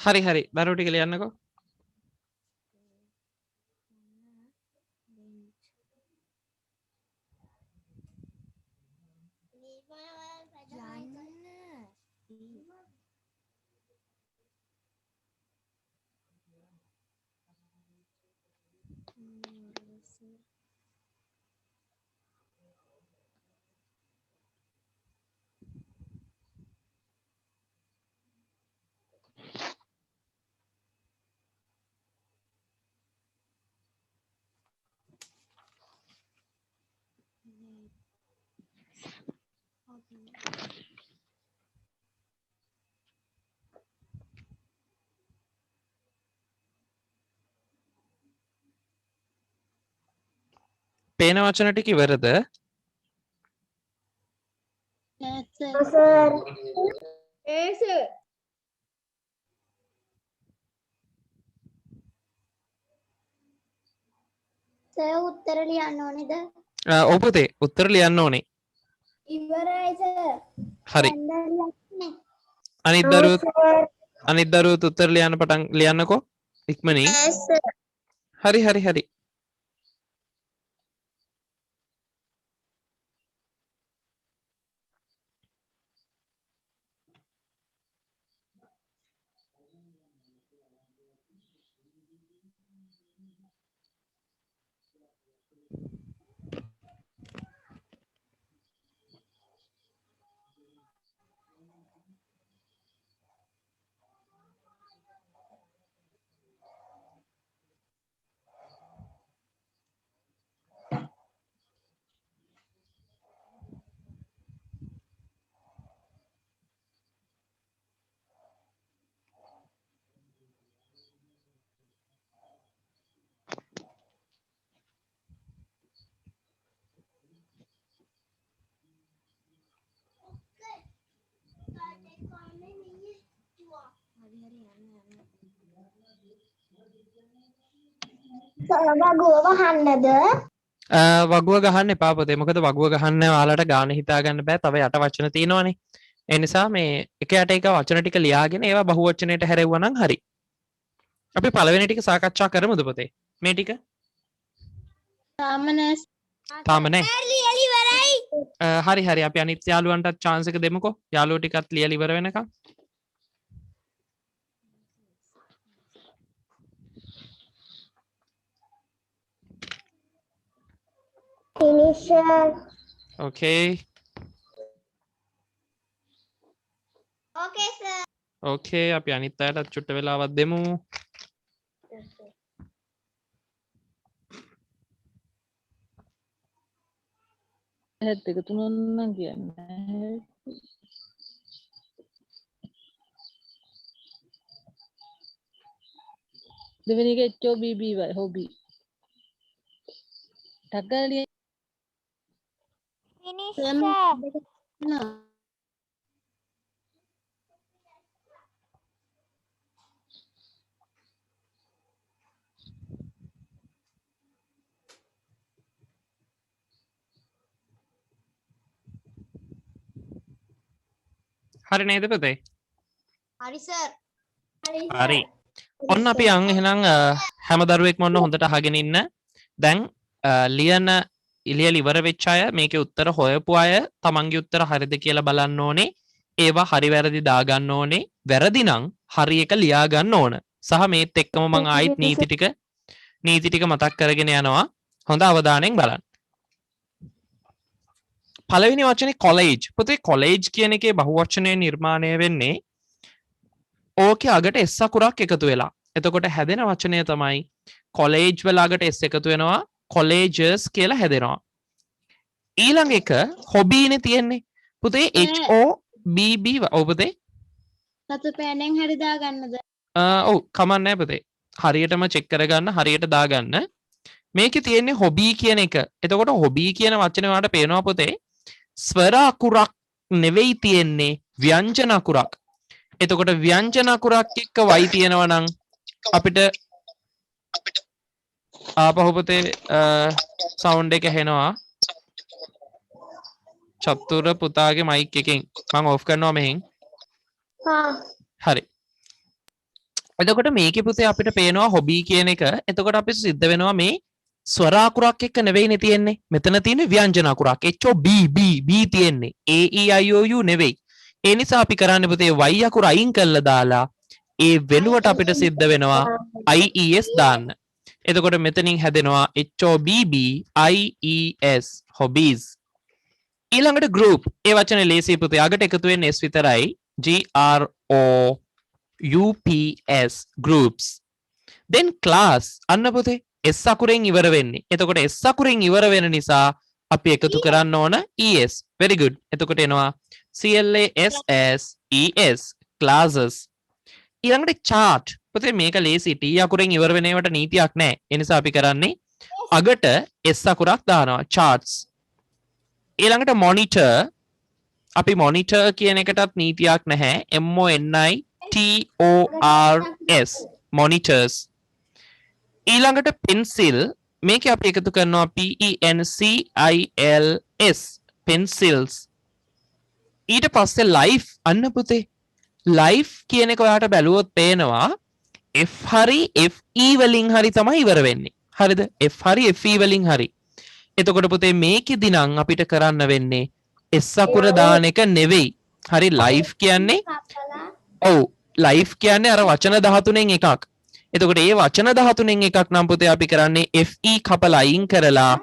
හරි හරි දරුවෝ ටික ලියන්නකෝ. පේන වචන ටික ඉවරද? සර්. සර් උත්තර ලියන්න ඕනේද? ඔව් පුතේ උත්තර ලියන්න ඕනේ. ඉවරයි සර්. හරි. අනිත් දරුවෝත් උත්තර ලියන්න පටන් ලියන්නකෝ ඉක්මනින්. හරි හරි හරි. වගුව වහන්නද? වගුව ගහන්න එපා පුතේ. මොකද වගුව ගහන්න ඔයාලට ගාන හිතා ගන්න බෑ. තව යට වචන තියෙනවනේ. ඒ නිසා මේ එක යට එක වචන ටික ලියාගෙන ඒවා බහුවචනයට හැරෙවුවා නම් හරි. අපි පළවෙනි ටික සාකච්ඡා කරමුද පුතේ? මේ ටික තාම නෑ. හරි හරි අපි අනිත් යාළුවන්ටත් chance එක දෙමුකෝ. යාළුවෝ ටිකත් ලියලා ඉවර වෙනකම්. Finish. Okay. Okay, sir. Okay අපි අනිත් අයටත් චුට්ට වෙලාවක් දෙමු. හැත් එක තුනක් කියන්නේ දෙවෙනි එක HOBBY hobby ටගලිය Finish. හරි නේද පුතේ? Hari, sir. හරි. ඔන්න අපි යන් එහෙනම් හැම දරුවෙක්ම ඔන්න හොඳට අහගෙන ඉන්න. දැන් ලියන ඉලියල ඉවර වෙච්ච අය මේකේ උත්තර හොයපු අය තමන්ගේ උත්තර හරිද කියලා බලන්න ඕනේ. ඒවා හරි වැරදි දාගන්න ඕනේ. වැරදි නම් හරි එක ලියා ගන්න ඕන. සහ මේත් එක්කම මම ආයිත් නීති ටික මතක් කරගෙන යනවා. හොඳ අවධානයෙන් බලන්න. පළවෙනි වචනේ කොලේජ්. පුතේ කොලේජ් කියන එකේ බහුවචනය නිර්මාණය වෙන්නේ ඕකේ අගට s අකුරක් එකතු වෙලා. එතකොට හැදෙන වචනය තමයි කොලේජ් වල අගට s එකතු වෙනවා colleges කියලා හැදෙනවා. ඊළඟ එක හොබීනේ තියෙන්නේ. පුතේ HOBB ඔව් පුතේ. සතු පෑනෙන් හරි දාගන්නද? ඔව් කමක් නැහැ පුතේ. හරියටම චෙක් කරගන්න හරියට දාගන්න. මේකේ තියෙන්නේ හොබී කියන එක. එතකොට හොබී කියන වචනේ වලට පේනවා පුතේ ස්වර අකුරක් නෙවෙයි තියෙන්නේ ව්‍යංජන අකුරක්. එතකොට ව්‍යංජන අකුරක් එක්ක y තියෙනවා නම් අපිට ආපහු පුතේ සවුන්ඩ් එක ඇහෙනවා. චතුර පුතාගේ මයික් එකෙන් මම ඔෆ් කරනවා මෙහෙන්. හරි. එතකොට මේකේ පුතේ අපිට පේනවා හොබී කියන එක. එතකොට අපිට සිද්ධ වෙනවා මේ ස්වර අකුරක් එක්ක නෙවෙයිනේ තියෙන්නේ. මෙතන තියෙන්නේ ව්‍යංජන අකුරක්. HOB B තියෙන්නේ. A E I O U නෙවෙයි. ඒ නිසා අපි කරන්නේ පුතේ y අකුර අයින් කරලා දාලා ඒ වෙනුවට අපිට සිද්ධ වෙනවා IES දාන්න. එතකොට මෙතනින් හැදෙනවා HOBB IES hobbies. ඊළඟට group. ඒ වචනේ ලේසි පුතේ අගට එකතු වෙන්නේ s විතරයි. GROUPS groups. then class අන්න පුතේ s අකුරෙන් ඉවර වෙන්නේ. එතකොට s අකුරෙන් ඉවර වෙන නිසා අපි එකතු කරන්න ඕන ES. very good. එතකොට එනවා CLASSES classes. ඊළඟට chart. පුතේ මේක ලේසි. T අකුරෙන් ඉවර වෙන ඒවාට නීතියක් නැහැ. ඒ නිසා අපි කරන්නේ අගට S අකුරක් දානවා. charts. ඊළඟට monitor. අපි monitor කියන එකටත් නීතියක් නැහැ. MONITORS monitors. ඊළඟට pencil. මේක අපි එකතු කරනවා PENCILS pencils. ඊට පස්සේ life අන්න පුතේ life කියන එක ඔයාට බැලුවොත් පේනවා F හරි FE වලින් හරි තමයි ඉවර වෙන්නේ. හරිද? F හරි FE වලින් හරි. එතකොට පුතේ මේකෙදි නම් අපිට කරන්න වෙන්නේ S අකුර දාන එක නෙවෙයි. හරි life කියන්නේ ඔව් life කියන්නේ අර වචන 13න් එකක්. එතකොට ඒ වචන 13න් එකක් නම් පුතේ අපි කරන්නේ FE කපලා අයින් කරලා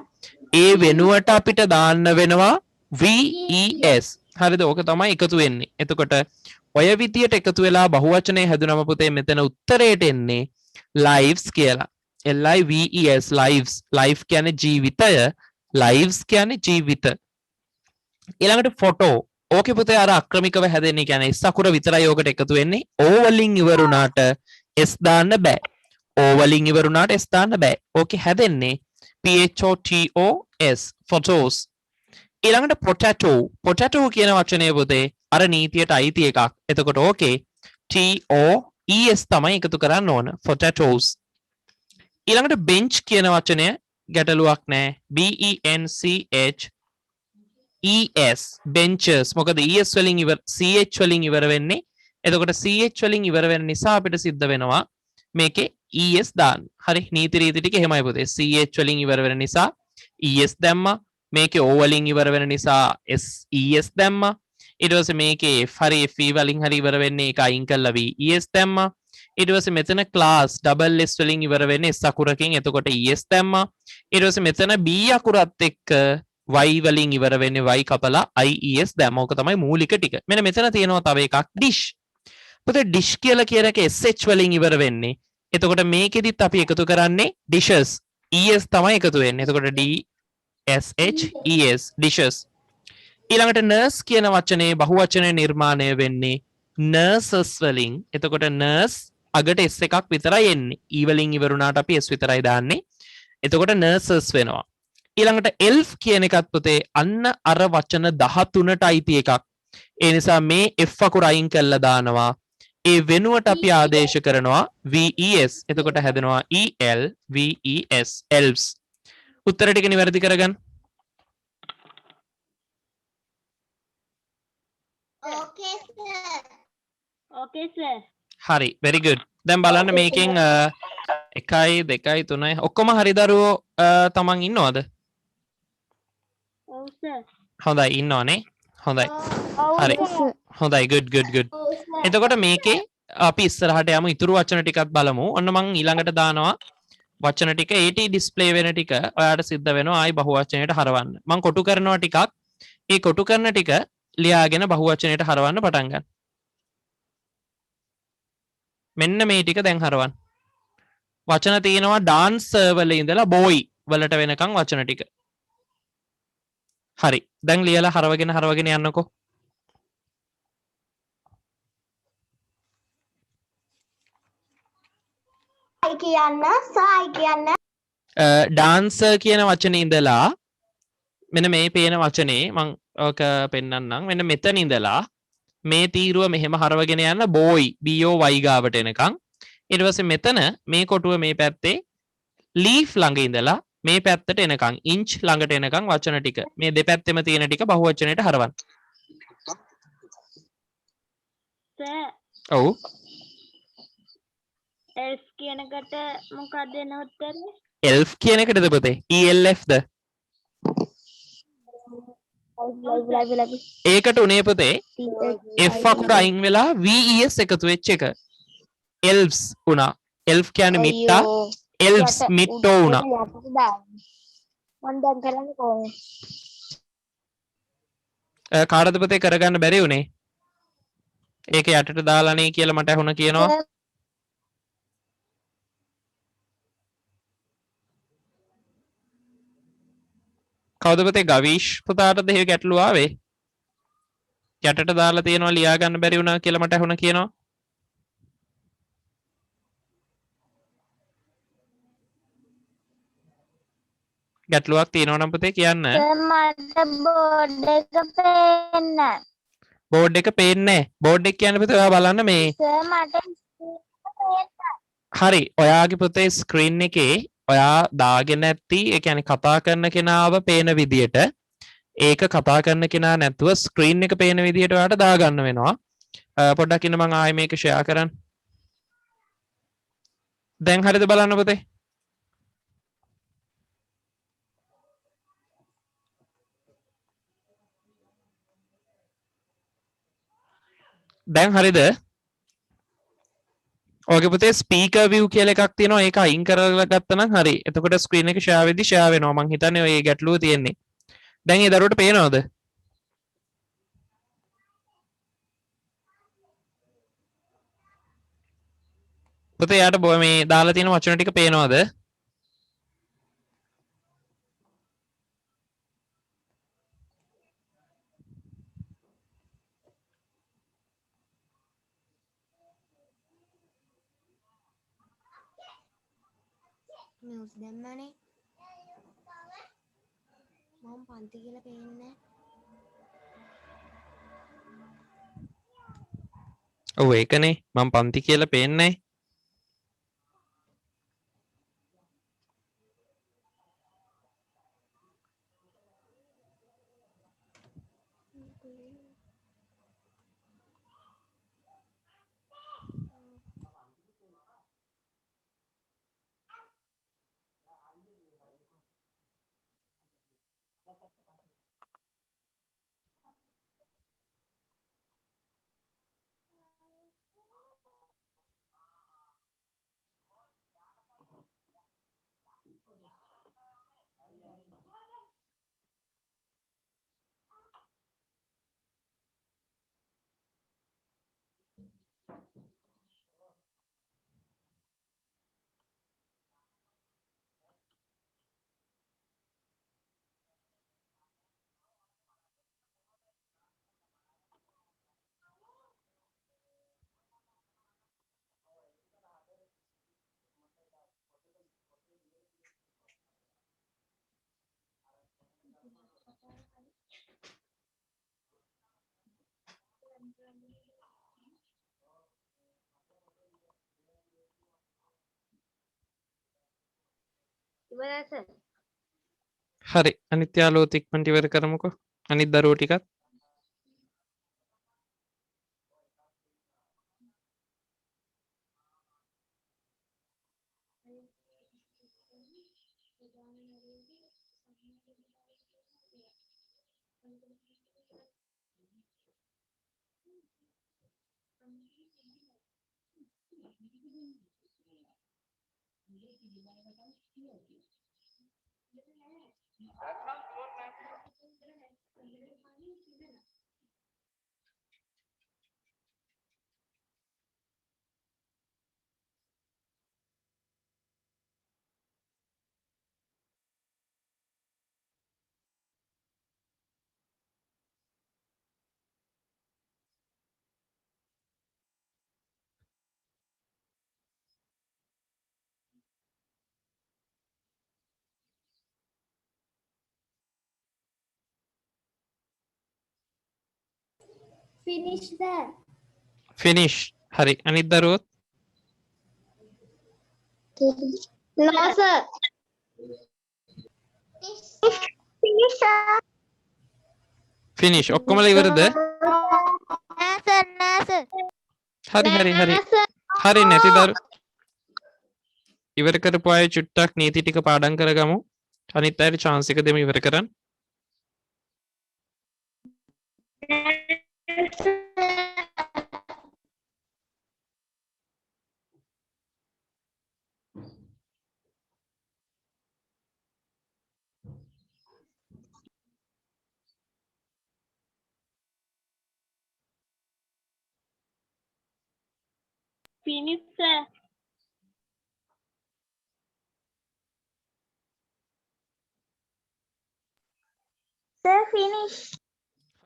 ඒ වෙනුවට අපිට දාන්න වෙනවා VES. හරිද? ඕක තමයි එකතු වෙන්නේ. එතකොට ඔය විදියට එකතු වෙලා බහුවචනය හැදුනම පුතේ මෙතන උත්තරයට එන්නේ lives කියලා. LIVES lives. life කියන්නේ ජීවිතය. lives කියන්නේ ජීවිත. ඊළඟට photo. ඕකේ පුතේ අර අක්‍රමිකව හැදෙන්නේ කියන්නේ S අකුර විතරයි ඕකට එකතු වෙන්නේ. O වලින් ඉවරුණාට S දාන්න බෑ. O වලින් ඉවරුණාට S දාන්න බෑ. ඕකේ හැදෙන්නේ PHOTOS photos. ඊළඟට potato. potato කියන වචනය පුතේ අර නීතියට අයිති එකක්. එතකොට ඕකේ TOES තමයි එකතු කරන්න ඕන. potatoes. ඊළඟට bench කියන වචනය ගැටලුවක් නැහැ. B E N C H E S benches මොකද es වලින් ඉවර ch වලින් ඉවර වෙන්නේ. එතකොට ch වලින් ඉවර වෙන නිසා අපිට සිද්ධ වෙනවා මේකේ es දාන්න. හරි නීති රීති ටික එහෙමයි පුතේ. ch වලින් ඉවර වෙන නිසා es දැම්මා. මේකේ o වලින් ඉවර වෙන නිසා es දැම්මා. ඊට පස්සේ මේකේ f හරි fe වලින් හරි ඉවර වෙන්නේ ඒක අයින් කරලා es දැම්මා. ඊට පස්සේ මෙතන class double s වලින් ඉවර වෙන්නේ s අකුරකින්. එතකොට es දැම්මා. ඊට පස්සේ මෙතන b අකුරත් එක්ක y වලින් ඉවර වෙන්නේ y කපලා ies දැම්මා. ඕක තමයි මූලික ටික. මෙන්න මෙතන තියෙනවා තව එකක් dish. පුතේ dish කියලා කියන එක sh වලින් ඉවර වෙන්නේ. එතකොට මේකෙදිත් අපි එකතු කරන්නේ dishes. es තමයි එකතු වෙන්නේ. එතකොට d s h es dishes. ඊළඟට nurse කියන වචනේ බහුවචනය නිර්මාණය වෙන්නේ nurses වලින්. එතකොට nurse අගට s එකක් විතරයි එන්නේ. e වලින් ඉවරුණාට අපි s විතරයි දාන්නේ. එතකොට nurses වෙනවා. ඊළඟට elf කියන එකත් පුතේ අන්න අර වචන 13ට අයිති එකක්. ඒ නිසා මේ f අකුර අයින් කරලා දානවා. ඒ වෙනුවට අපි ආදේශ කරනවා ves. එතකොට හැදෙනවා el ves elves. උත්තර ටික නිවැරදි කරගන්න. Okay, sir. Okay, sir. හරි very good. දැන් බලන්න මේකෙන් 1 2 3 ඔක්කොම හරි දරුවෝ තමන් ඉන්නවද? ඔව් sir. හොඳයි ඉන්නවනේ. හොඳයි. හරි. හොඳයි good good good. එතකොට මේකේ අපි ඉස්සරහට යමු ඉතුරු වචන ටිකත් බලමු. ඔන්න මං ඊළඟට දානවා වචන ටික AT ඩිස්ප්ලේ වෙන ටික ඔයාලට සිද්ධ වෙනවා ආයි බහුවචනයට හරවන්න. මං කොටු කරනවා ටිකක්. ඒ කොටු කරන ටික ලියාගෙන බහුවචනයට හරවන්න පටන් ගන්න. මෙන්න මේ ටික දැන් හරවන්න. වචන තියෙනවා dancer වල ඉඳලා boy වලට වෙනකන් වචන ටික. හරි. දැන් ලියලා හරවගෙන යන්නකෝ. I කියන්න සායි කියන්න dancer කියන වචනේ ඉඳලා මෙන්න මේ පේන වචනේ මං ඔක පෙන්නන්නම්. මෙන්න මෙතන ඉඳලා මේ තීරුව මෙහෙම හරවගෙන යන්න boy boy ගාවට එනකන්. ඊට පස්සේ මෙතන මේ කොටුව මේ පැත්තේ leaf ළඟ ඉඳලා මේ පැත්තට එනකන් inch ළඟට එනකන් වචන ටික මේ දෙපැත්තෙම තියෙන ටික බහුවචනයට හරවන්න. sir ඔව්. elf කියනකට මොකක්ද එන උත්තරේ? elf කියන එකද පුතේ? elf ද? ඒකට උනේ පුතේ f අකුර අයින් වෙලා ves එකතු වෙච්ච එක. elves උනා. elf කියන්නේ මිට්ටා. elves මිට්ටෝ උනා. මන් දැන් කරන්නේ කොහොමද කාටද පුතේ කරගන්න බැරි උනේ? ඒක යටට දාලානේ කියලා මට අහුණ කියනවා. කවුද පුතේ ගවීෂ් පුතාටද එහෙ ගැටලුව ආවේ? යටට දාලා තියෙනවා ලියා ගන්න බැරි වුණා කියලා මට අහුණ කියනවා. ගැටලුවක් තියෙනවා නම් පුතේ කියන්න. මට බෝඩ් එක පේන්න බෝඩ් එක පේන්නේ නැහැ. බෝඩ් එක කියන්නේ පුතේ ඔයා බලන්න මේ සර් මට පේන්න හරි ඔයාගේ පුතේ ස්ක්‍රීන් එකේ ඔයා දාගෙන නැති ඒ කියන්නේ කතා කරන කෙනාව පේන විදියට ඒක කතා කරන කෙනා නැතුව ස්ක්‍රීන් එක පේන විදියට ඔයාට දාගන්න වෙනවා. පොඩ්ඩක් ඉන්න මම ආයෙ මේක ෂෙයා කරන්න. දැන් හරිද බලන්න පුතේ? දැන් හරිද? ඔගේ පුතේ ස්පීකර් view කියලා එකක් තියෙනවා. ඒක අයින් කරලා ගත්තනම් හරි. එතකොට ස්ක්‍රීන් එක ෂෙයා වෙද්දි ෂෙයා වෙනවා. මං හිතන්නේ ඔය ගැටලුව තියෙන්නේ. දැන් ඒ දරුවට පේනවද? පුතේ යාට මේ දාලා තියෙන වචන ටික පේනවද? නිවුස් දැම්මනේ මම පන්ති කියලා පේන්නේ ඔව් ඒකනේ මම පන්ති කියලා පේන්නේ. හරි අනිත් යාළුවෝ ඉක්මනට ඉවර කරමුකෝ අනිත් දරුවෝ ටිකත් Finish that. ෆිනිෂ් හරි අනිත් දරුවොත් No, sir. Finish, sir. Finish ඔක්කොමලා ඉවරද No, sir. No, sir. හරි හරි හරි sir. හරි නැති දරු ඉවර කරපු අය චුට්ටක් නීති ටික පාඩම් කරගමු අනිත් අයට chance එක දෙමු ඉවර කරන්න Finish, sir. Sir, finish.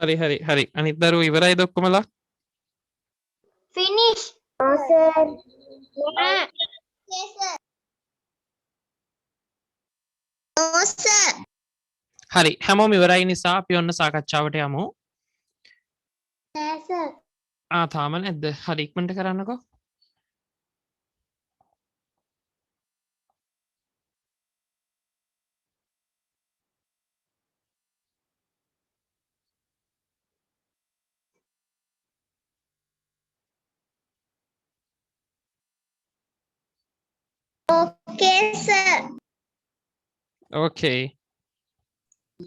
හරි හරි හරි අනිත් දරුවෝ ඉවරයිද ඔක්කොමලා Finish. No, sir. Yes, sir. No, sir. හරි හැමෝම ඉවරයි නිසා අපි ඔන්න සාකච්ඡාවට යමු No, sir. තාම නැද්ද හරි ඉක්මනට කරන්නකෝ Okay, sir. ඕකේ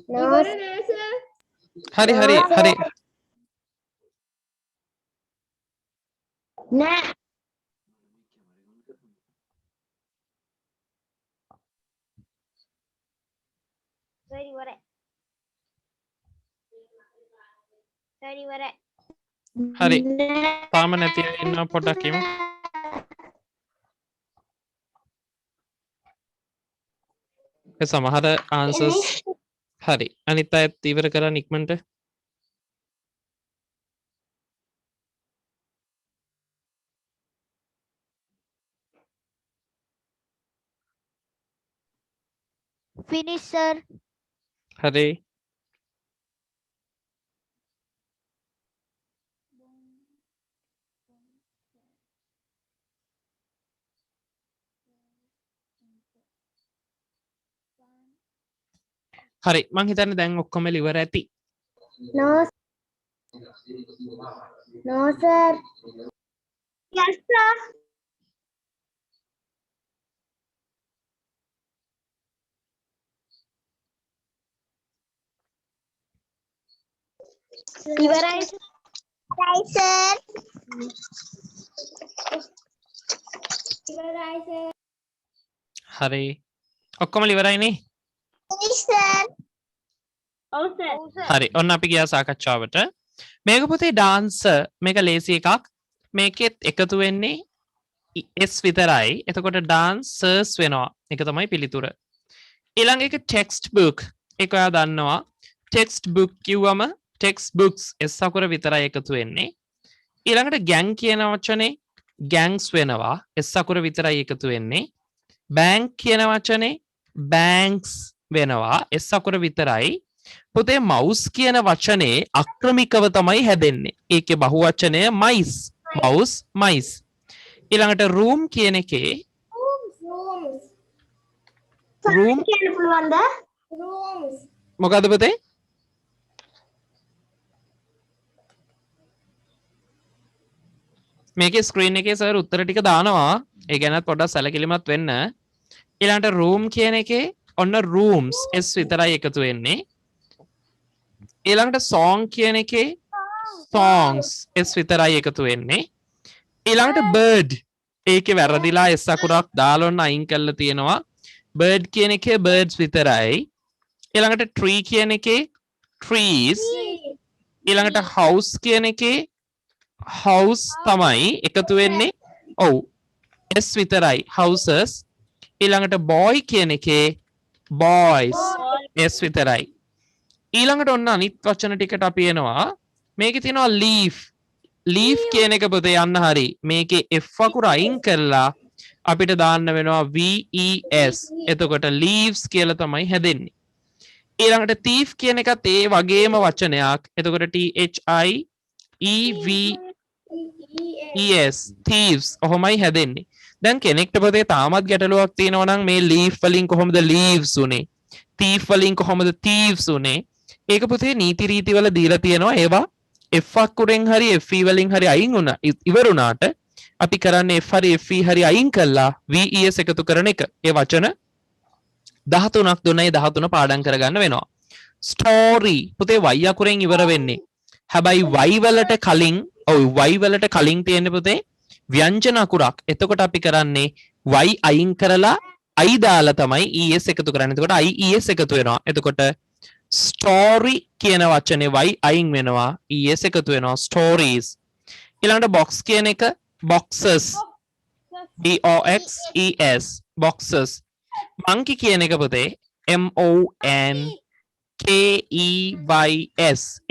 No, sir. හරි හරි හරි No. Sorry, what? Sorry, what? හරි තාම නැති අය ඉන්නවා පොඩ්ඩක් කියමු ඒ සමහර answers හරි අනිත් අයත් ඉවර කරන්න ඉක්මනට Finish, sir. හරි හරි මං හිතන්නේ දැන් ඔක්කොම ඉවර ඇති No. No, sir. Yes, sir. Ibarai, sir. Ibarai, sir. හරි ඔක්කොම ඉවරයිනේ Finish, sir. Oh, sir. හරි ඔන්න අපි ගියා සාකච්ඡාවට මේක පුතේ ඩාන්සර් මේක ලේසි එකක් මේකෙත් එකතු වෙන්නේ S විතරයි එතකොට ඩාන්සර්ස් වෙනවා ඒක තමයි පිළිතුර ඊළඟ එක ටෙක්ස්ට් බුක් ඒක ඔයා දන්නවා ටෙක්ස්ට් බුක් කිව්වම ටෙක්ස්ට් බුක්ස් S අකුර විතරයි එකතු වෙන්නේ ඊළඟට ගෑන් කියන වචනේ ගෑන්ග්ස් වෙනවා S අකුර විතරයි එකතු වෙන්නේ බැංක් කියන වචනේ බැංක්ස් වෙනවා S අකුර විතරයි පුතේ මවුස් කියන වචනේ අක්‍රමිකව තමයි හැදෙන්නේ ඒකේ බහුවචනය මයිස් මවුස් මයිස් ඊළඟට රූම් කියන එකේ room කියන්න පුළුවන්ද? Rooms. මොකද්ද පුතේ? මේකේ ස්ක්‍රීන් එකේ සර් උත්තර ටික දානවා. ඒ ගැනත් පොඩ්ඩක් සැලකිලිමත් වෙන්න. ඊළඟට room කියන එකේ ඔන්න rooms s විතරයි එකතු වෙන්නේ. ඊළඟට song කියන එකේ songs s විතරයි එකතු වෙන්නේ. ඊළඟට bird ඒකේ වැරදිලා s අකුරක් දාලා ඔන්න අයින් කරලා තියෙනවා. bird කියන එකේ birds විතරයි. ඊළඟට tree කියන එකේ trees. ඊළඟට house කියන එකේ house තමයි එකතු වෙන්නේ. ඔව් s විතරයි houses. ඊළඟට boy කියන එකේ boys s විතරයි. ඊළඟට ඔන්න අනිත් වචන ටිකට අපි එනවා. මේකේ තියෙනවා leaf. leaf කියන එක පුතේ යන්න හරි. මේකේ f අකුර අයින් කරලා අපිට දාන්න වෙනවා VES. එතකොට leaves කියලා තමයි හැදෙන්නේ. ඊළඟට thief කියන එකත් ඒ වගේම වචනයක්. එතකොට THIEVES thieves ඔහොමයි හැදෙන්නේ. දැන් කෙනෙක්ට පුතේ තාමත් ගැටලුවක් තියෙනවා නම් මේ leaf වලින් කොහොමද leaves උනේ? thief වලින් කොහොමද thieves උනේ? ඒක පුතේ නීති රීති වල දීලා තියෙනවා. ඒවා f අකුරෙන් හරි fe වලින් හරි අයින් වුණා ඉවරුණාට අපි කරන්නේ f හරි fe හරි අයින් කළා VES එකතු කරන එක. ඒ වචන 13ක් දුන්නයි 13 පාඩම් කරගන්න වෙනවා. story පුතේ y අකුරෙන් ඉවර වෙන්නේ. හැබැයි y වලට කලින් y වලට කලින් තියෙන පුතේ ව්‍යංජන අකුරක්. එතකොට අපි කරන්නේ y අයින් කරලා i දාලා තමයි es එකතු කරන්නේ. එතකොට ies එකතු වෙනවා. එතකොට story කියන වචනේ y අයින් වෙනවා es එකතු වෙනවා stories. ඊළඟට box කියන එක boxes BOXES boxes. monkey කියන එක පුතේ MONKEYS.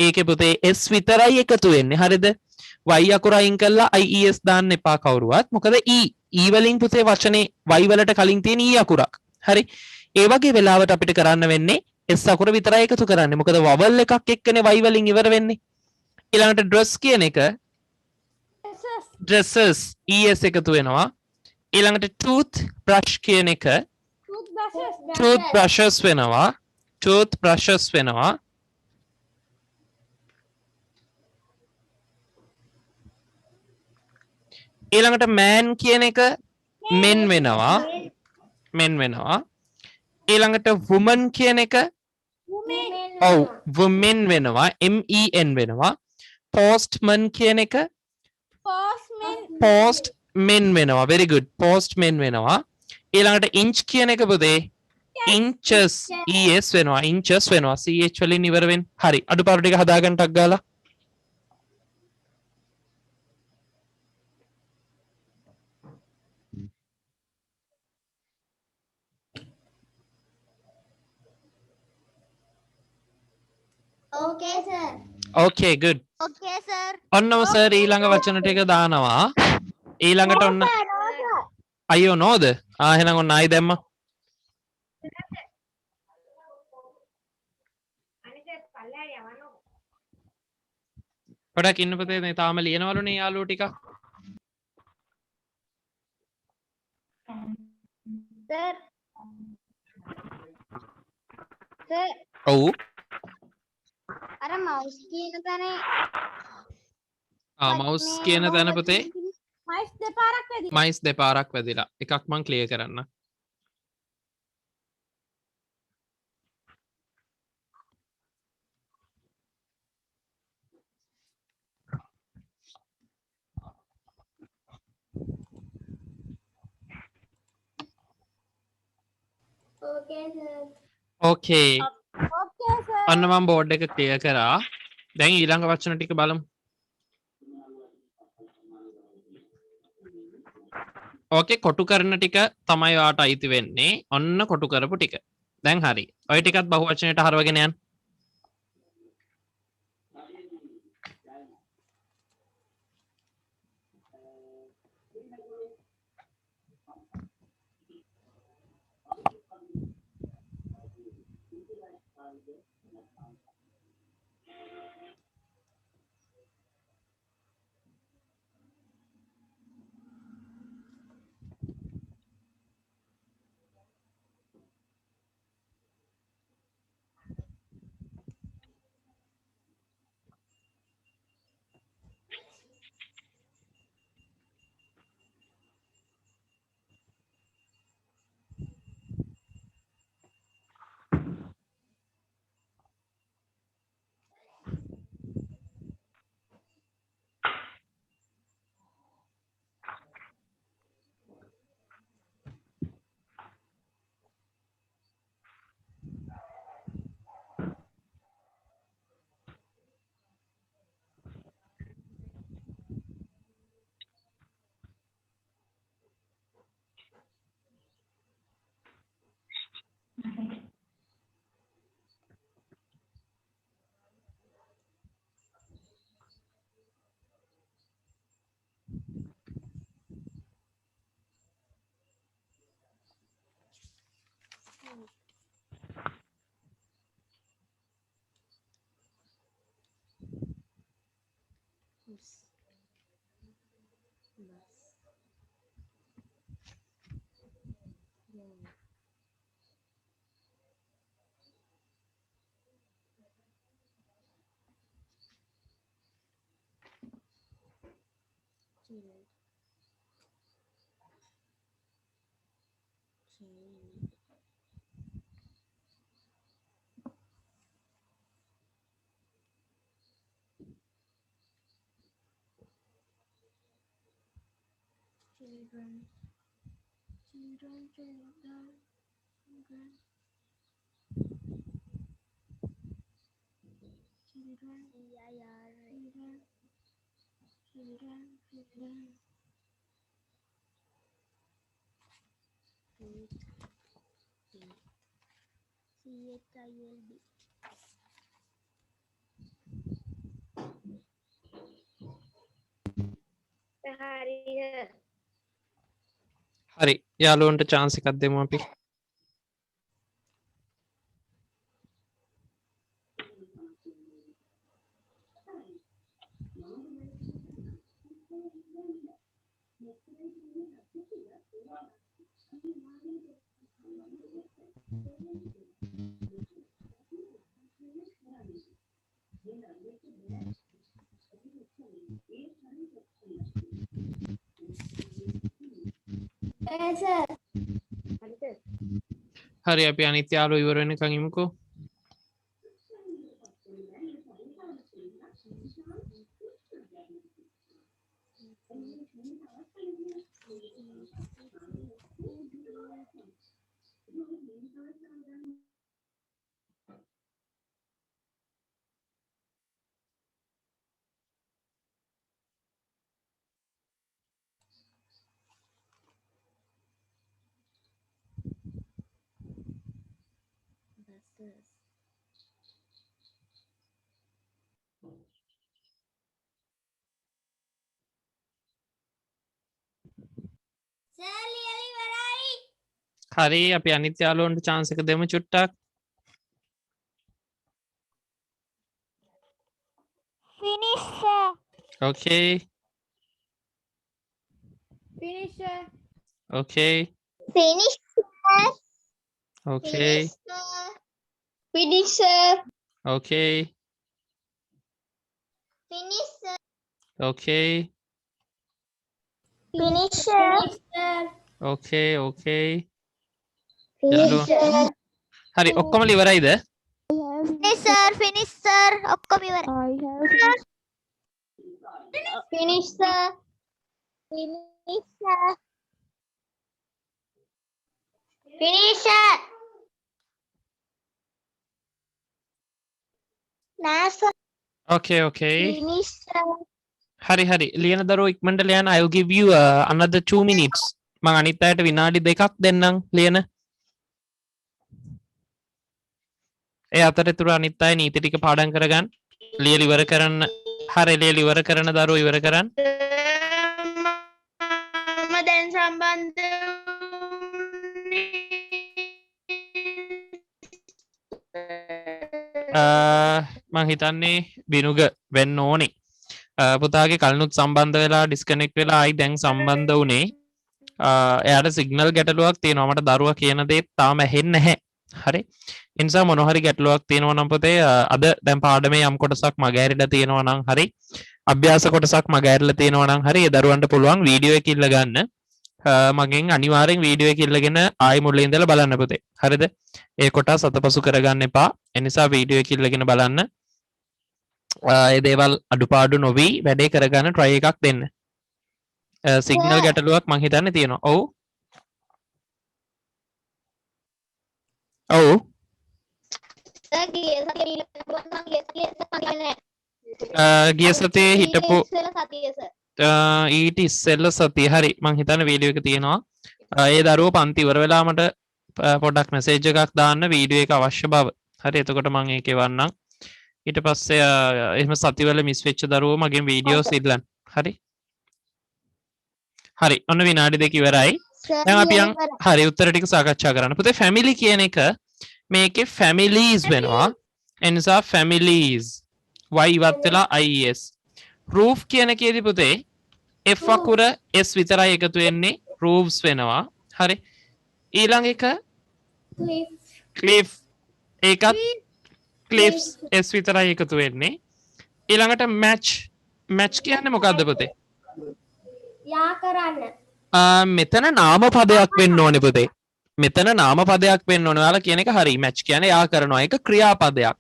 ඒකේ පුතේ s විතරයි එකතු වෙන්නේ. හරිද? y අකුර අයින් කරලා ies දාන්න එපා කවුරුවත්. මොකද e වලින් පුතේ වචනේ y වලට කලින් තියෙන e අකුරක්. හරි? ඒ වගේ වෙලාවට අපිට කරන්න වෙන්නේ s අකුර විතරයි එකතු කරන්නේ. මොකද vowel එකක් එක්කනේ y වලින් ඉවර වෙන්නේ. ඊළඟට dress කියන එක dresses es එකතු වෙනවා. ඊළඟට tooth brush කියන එක toothbrushes වෙනවා. toothbrushes වෙනවා. ඊළඟට man කියන එක men වෙනවා. men වෙනවා. ඊළඟට woman කියන එක ඔව් women වෙනවා. MEN වෙනවා. postman කියන එක postmen වෙනවා. very good postmen වෙනවා. ඊළඟට inch කියන එක පුතේ inches es වෙනවා. inches වෙනවා. ch වලින් ඉවර වෙන්නේ. හරි. අඩුපාඩු ටික හදාගන්න ටක් ගාලා. Okay, sir. okay good. Okay, sir. ඔන්නම සර් ඊළඟ වචන ටික දානවා. ඊළඟට ඔන්න අයියෝ නෝද? එහෙනම් ඔන්න ආයි දැම්මා. පොඩක් ඉන්න පුතේ මේ තාම ලියනවලුනේ යාළුවෝ ටික. Sir. Sir. ඔව්. අර mouse කියන තැන mouse කියන තැන පුතේ mouse දෙපාරක් වැදිලා. mice දෙපාරක් වැදිලා. එකක් මං ක්ලියර් කරන්න. Okay, sir. okay. Okay, sir. අන්න මම බෝඩ් එක ක්ලියර් කරා. දැන් ඊළඟ වචන ටික බලමු. ඕකේ කොටු කරන ටික තමයි ඔයාට අයිති වෙන්නේ. ඔන්න කොටු කරපු ටික. දැන් හරි. ඔය ටිකත් බහුවචනයට හරවගෙන යන්න. හරි යාළුවන්ට chance එකක් දෙමු අපි. හරි අපි අනිත් යාළුවෝ ඉවර වෙනකන් ඉමුකෝ. හරි අපි අනිත් යාළුවන්ට chance එක දෙමු චුට්ටක්. Finish. Okay. Finish. Okay. Finish. Okay. Finish. Okay. Finish. Okay. Finish. Okay. Okay. Finish. හරි ඔක්කොම ඉවරයිද? Finish sir. Finish sir. ඔක්කොම ඉවරයි. Finish sir. Finish sir. Finish. Nasa. Okay. Okay. Finish sir. හරි හරි ලියන දරුවෝ ඉක්මනට ලියන්න. I will give you another 2 minutes. මම අනිත් අයට විනාඩි 2ක් දෙන්නම් ලියන. ඒ අතරතුර අනිත් අය නීති ටික පාඩම් කරගන්න. ලියලා ඉවර කරන්න. හරි ලියලා ඉවර කරන දරුවෝ ඉවර කරන්න. මම දැන් සම්බන්ධ මං හිතන්නේ බිනුග වෙන්න ඕනේ. පුතාගේ කලිනුත් සම්බන්ධ වෙලා ඩිස්කනෙක්ට් වෙලා ආයි දැන් සම්බන්ධ වුණේ. එයාට සිග්නල් ගැටලුවක් තියෙනවා. මට දරුවා කියන දේ තාම ඇහෙන්නේ නැහැ. හරි. ඒ නිසා මොන හරි ගැටලුවක් තියෙනවා නම් පුතේ අද දැන් පාඩමේ යම් කොටසක් මගහැරිලා තියෙනවා නම් හරි. අභ්‍යාස කොටසක් මගහැරිලා තියෙනවා නම් හරි. ඒ දරුවන්ට පුළුවන් වීඩියෝ එක ඉල්ල ගන්න. මගෙන් අනිවාර්යෙන් වීඩියෝ එක ඉල්ලගෙන ආයි මුලින් ඉඳලා බලන්න පුතේ. හරිද? ඒ කොටස් අතපසු කරගන්න එපා. ඒ නිසා වීඩියෝ එක ඉල්ලගෙන බලන්න. ඒ දේවල් අඩුපාඩු නොවි වැඩේ කරගන්න try එකක් දෙන්න. සිග්නල් ගැටලුවක් මං හිතන්නේ තියෙනවා. ඔව්. ඔව්. ගිය සතියේ හිටපු ඊට ඉස්සෙල්ල සතිය හරි මං හිතන්නේ වීඩියෝ එක තියෙනවා. ඒ දරුවෝ පන්ති ඉවර වෙලා මට පොඩ්ඩක් මැසේජ් එකක් දාන්න වීඩියෝ එක අවශ්‍ය බව. හරි එතකොට මං ඒක එවන්නම්. ඊට පස්සේ එහෙම සතිවල මිස් වෙච්ච දරුවෝ මගෙන් වීඩියෝස් ඉල්ලන්න. හරි. හරි ඔන්න විනාඩි 2 ඉවරයි. දැන් අපි යන් හරි උත්තර ටික සාකච්ඡා කරන්න. පුතේ family කියන එක මේකේ families වෙනවා. ඒ නිසා families y ඉවත් වෙලා ies. roof කියන එකේදී පුතේ f අකුර s විතරයි එකතු වෙන්නේ roofs වෙනවා. හරි. ඊළඟ එක cliff ඒකත් cliffs s විතරයි එකතු වෙන්නේ. ඊළඟට match කියන්නේ මොකද්ද පුතේ? යා කරන්න. මෙතන නාම පදයක් වෙන්න ඕනේ පුතේ. මෙතන නාම පදයක් වෙන්න ඕනේ. ඔයාලා කියන එක හරි. match කියන්නේ යා කරනවා. ඒක ක්‍රියාපදයක්.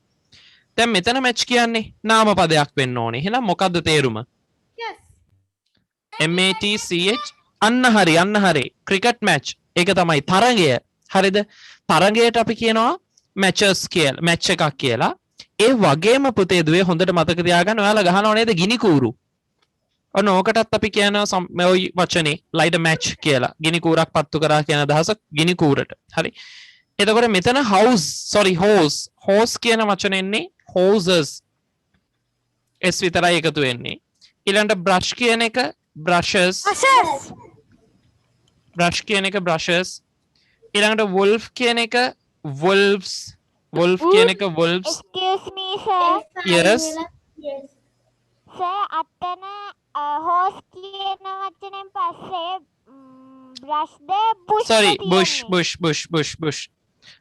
දැන් මෙතන match කියන්නේ නාම පදයක් වෙන්න ඕනේ. එහෙනම් මොකද්ද තේරුම? Yes. match අන්න හරි. cricket match. ඒක තමයි තරගය. හරිද? තරගයට අපි කියනවා matches කියලා. match එකක් කියලා. ඒ වගේම පුතේ දුවේ හොඳට මතක තියාගන්න ඔයාලා ගහනව නේද ගිනි කූරු. ඔන්න ඕකටත් අපි කියනවා ওই වචනේ light match කියලා. ගිනි කූරක් පත්තු කරා කියන අදහස ගිනි කූරට. හරි. එතකොට මෙතන hose කියන වචනේ එන්නේ hoses. s විතරයි එකතු වෙන්නේ. ඊළඟට brush කියන එක brushes. brush කියන එක brushes. ඊළඟට wolf කියන එක wolves. wolf කියන එක wolves. Excuse me, sir. Yes. Yes. Sir, අතන horse කියන වචනෙන් පස්සේ brush the bush. Sorry, එක bush.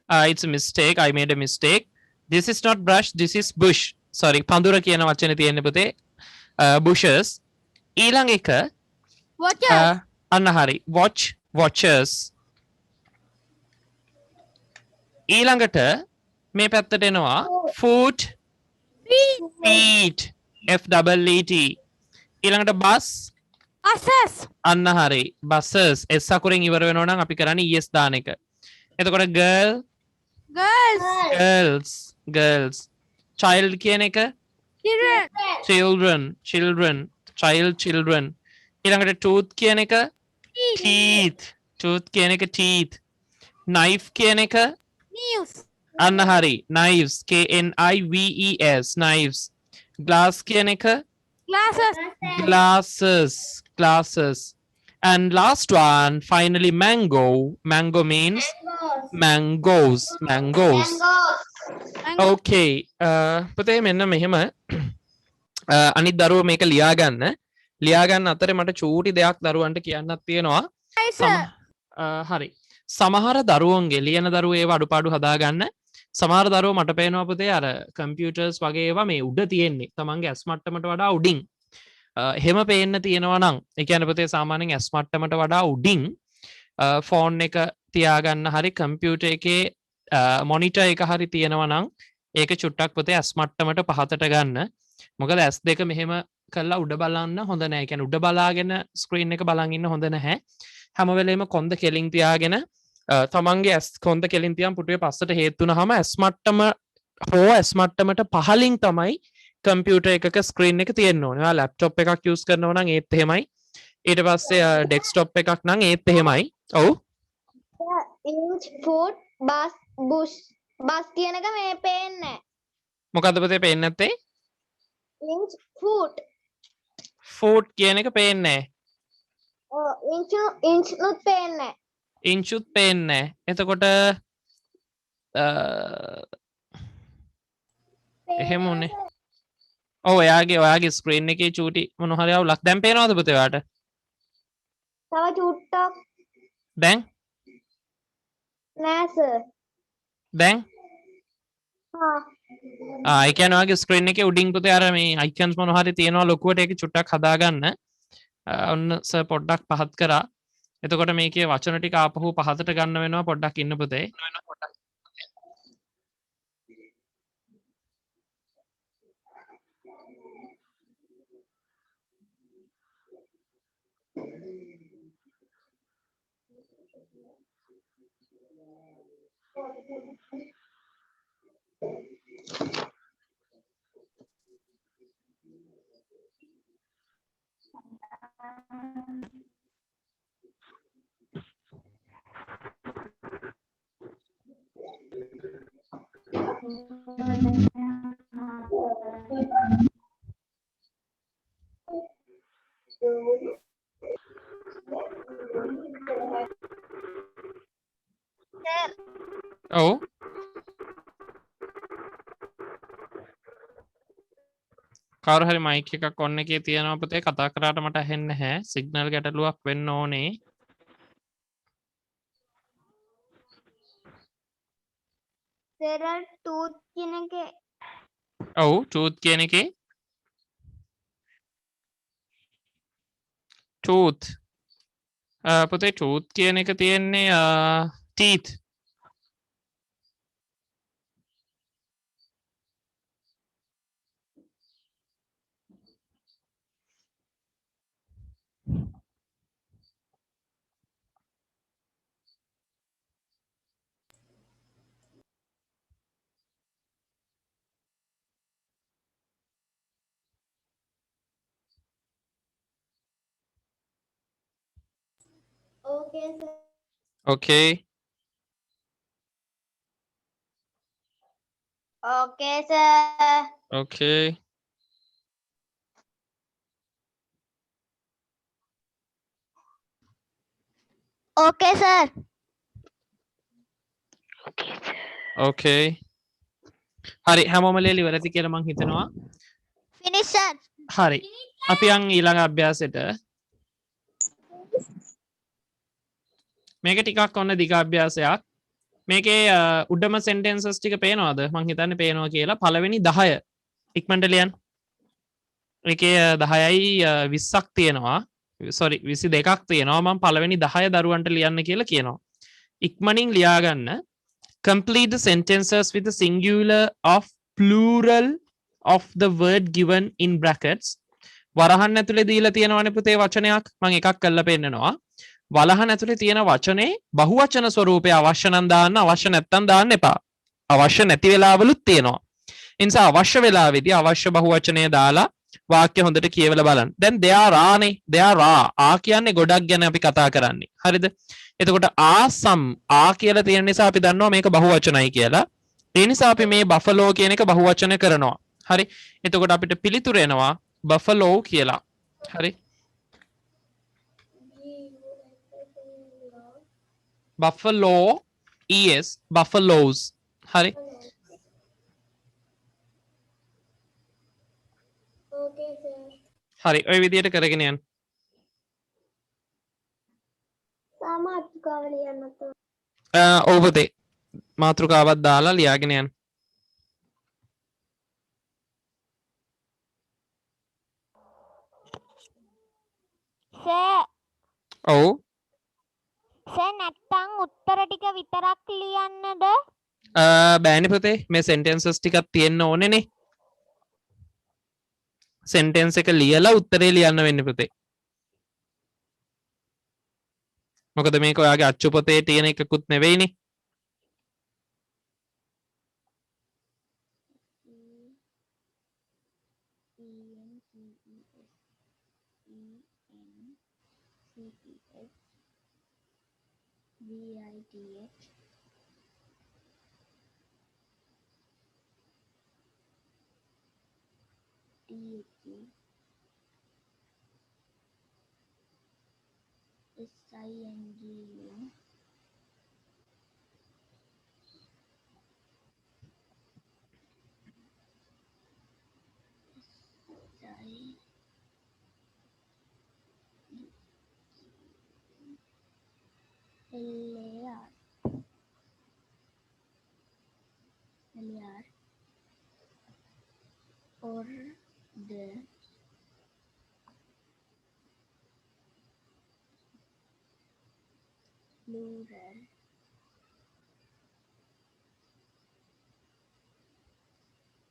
It's a mistake. I made a mistake. This is not brush. This is bush. Sorry, පඳුර කියන වචනේ තියෙන්නේ පුතේ. bushes. ඊළඟ එක අන්න හරි. watchers. ඊළඟට මේ පැත්තට එනවා foot, feet. FEET. ඊළඟට bus. buses. අන්න හරි. buses. s අකුරෙන් ඉවර වෙනවා නම් අපි කරන්නේ es දාන එක. එතකොට girls. child කියන එක children. ඊළඟට tooth කියන එක teeth. knife කියන එක අන්න හරි. knives. knives. glass කියන එක glasses. And last one, finally mango means mangoes. Okay. පුතේ මෙන්න මෙහෙම අනිත් දරුවෝ මේක ලියා ගන්න අතරේ මට චූටි දෙයක් දරුවන්ට කියන්නත් තියෙනවා. හරි. සමහර දරුවන්ගේ ලියන දරුවෝ ඒව අඩුපාඩු හදාගන්න. සමහර දරුවෝ මට පේනවා පුතේ අර කම්පියුටර්ස් වගේ ඒවා මේ උඩ තියෙන්නේ. තමන්ගේ ඇස් මට්ටමට වඩා උඩින්. එහෙම පේන්න තියෙනවා නම් ඒ කියන්නේ පුතේ සාමාන්‍යයෙන් ඇස් මට්ටමට වඩා උඩින් ෆෝන් එක තියාගන්න හරි කම්පියුටර් එකේ මොනිටර් එක හරි තියෙනවා නම් ඒක චුට්ටක් පුතේ ඇස් මට්ටමට පහතට ගන්න. මොකද ඇස් දෙක මෙහෙම කරලා උඩ බලන්න හොඳ නැහැ. ඒ කියන්නේ උඩ බලාගෙන ස්ක්‍රීන් එක බලන් ඉන්න හොඳ නැහැ. හැම වෙලේම කොන්ද කෙලින් තියාගෙන තමන්ගේ ඇස් කොන්ද කෙලින් තියන් පුටුවේ පස්සට හේතු වුනහම ඇස් මට්ටමට පහලින් තමයි කම්පියුටර් එකක ස්ක්‍රීන් එක තියෙන්න ඕනේ. ඔයා ලැප්ටොප් එකක් යූස් කරනවා නම් ඒත් එහෙමයි. ඊට පස්සේ ඩෙස්ක්ටොප් එකක් නම් ඒත් එහෙමයි. ඔව්. inch foot bush කියන එක මේ පේන්නේ නැහැ. මොකද්ද පුතේ පේන්නේ නැත්තේ? inch foot කියන එක පේන්නේ නැහැ. inch නුත් පේන්නේ නැහැ. ඉන්චුත් පේන්නේ නැහැ. එතකොට එහෙම උනේ. ඔව් ඔයාගේ ස්ක්‍රීන් එකේ චූටි මොන හරි අවුලක් දැන් පේනවද පුතේ ඔයාට? තව චුට්ටක් දැන්? නෑ සර්. දැන්? ආ ඒ කියන්නේ ඔයාගේ ස්ක්‍රීන් එකේ උඩින් පුතේ අර මේ අයිකන්ස් මොන හරි තියෙනවා ලොකුවට ඒක චුට්ටක් හදාගන්න. ඔන්න සර් පොඩ්ඩක් පහත් කරා. එතකොට මේකේ වචන ටික ආපහු පහතට ගන්න වෙනවා පොඩ්ඩක් ඉන්න පුතේ. Sir. ඔව් කවුරු හරි මයික් එකක් ඔන් එකේ තියෙනවා පුතේ කතා කරාට මට ඇහෙන්නේ නැහැ සිග්නල් ගැටලුවක් වෙන්න ඕනේ සර් ටූත් කියන එකේ ඔව් ටූත් කියන එකේ ටූත් පුතේ ටූත් කියන එක තියෙන්නේ teeth Okay, sir. okay ඕකේ sir okay Okay, sir. okay හරි හැමෝම ලියලා ඉවරයි කියලා මං හිතනවා Finish, sir. හරි අපි යන් ඊළඟ අභ්‍යාසෙට මේක ටිකක් ඔන්න දිග අභ්‍යාසයක් මේකේ උඩම සෙන්ටෙන්සස් ටික පේනවද මං හිතන්නේ පේනවා කියලා පළවෙනි 10 ඉක්මනට ලියන්න මේකේ 10යි 20ක් තියෙනවා sorry 22ක් තියෙනවා මම පළවෙනි 10 දරුවන්ට ලියන්න කියලා කියනවා ඉක්මනින් ලියා ගන්න complete the sentences with the singular of plural of the word given in brackets වරහන් ඇතුලේ දීලා තියෙනවනේ පුතේ වචනයක් මම එකක් කරලා පෙන්නනවා වලහන් ඇතුලේ තියෙන වචනේ බහුවචන ස්වරූපය අවශ්‍ය නම් දාන්න අවශ්‍ය නැත්නම් දාන්න එපා අවශ්‍ය නැති වෙලාවලුත් තියෙනවා ඒ නිසා අවශ්‍ය වෙලාවෙදී අවශ්‍ය බහුවචනය දාලා වාක්‍ය හොඳට කියවලා බලන්න දැන් they are ආනේ they are ආ කියන්නේ ගොඩක් ගැන අපි කතා කරන්නේ හරිද එතකොට ආසම් ආ කියලා තියෙන නිසා අපි දන්නවා මේක බහුවචනයි කියලා ඒ නිසා අපි මේ buffalo කියන එක බහුවචන කරනවා හරි එතකොට අපිට පිළිතුර එනවා buffalo කියලා හරි buffalo es buffaloes hari Okay, sir. hari ඔය විදියට කරගෙන යන්න සාමාජිකව ලියන්නත් ඔව් පුතේ මාතෘකාවක් දාලා ලියාගෙන යන්න Sir. ඔව් Sir, නැත්තම් උත්තර ටික විතරක් ලියන්නද? බෑනේ පුතේ මේ සෙන්ටෙන්සස් ටිකක් තියෙන්න ඕනේනේ සෙන්ටෙන්ස් එක ලියලා උත්තරේ ලියන්න වෙන්නේ පුතේ මොකද මේක ඔයාගේ අච්චු පොතේ තියෙන එකකුත් නෙවෙයිනේ Or the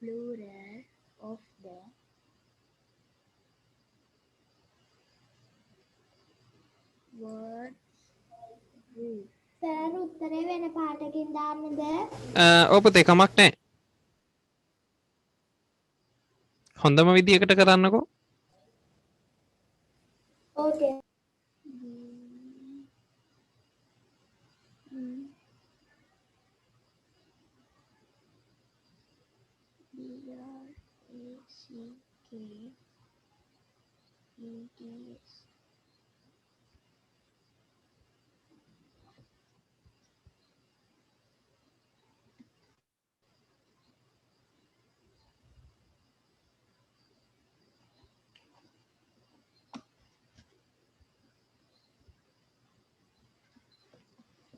plural of the word group. Sir උත්තරේ වෙන පාටකින් දාන්නද? ඔව් පුතේ කමක් නැහැ හොඳම විදියකට කරන්නකෝ Okay.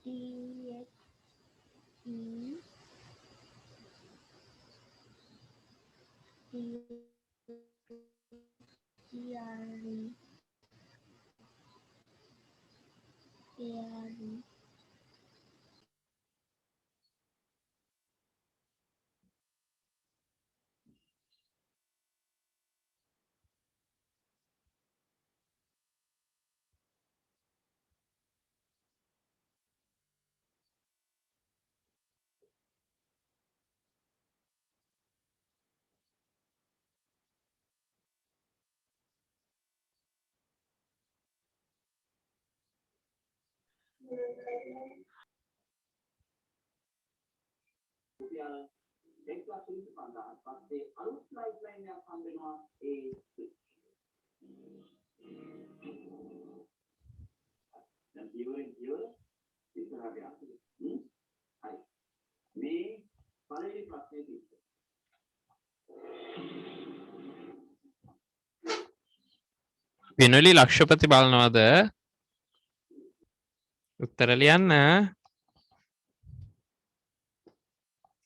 DH E TRE වෙනලි Lakshapathi බලනවාද උත්තර ලියන්න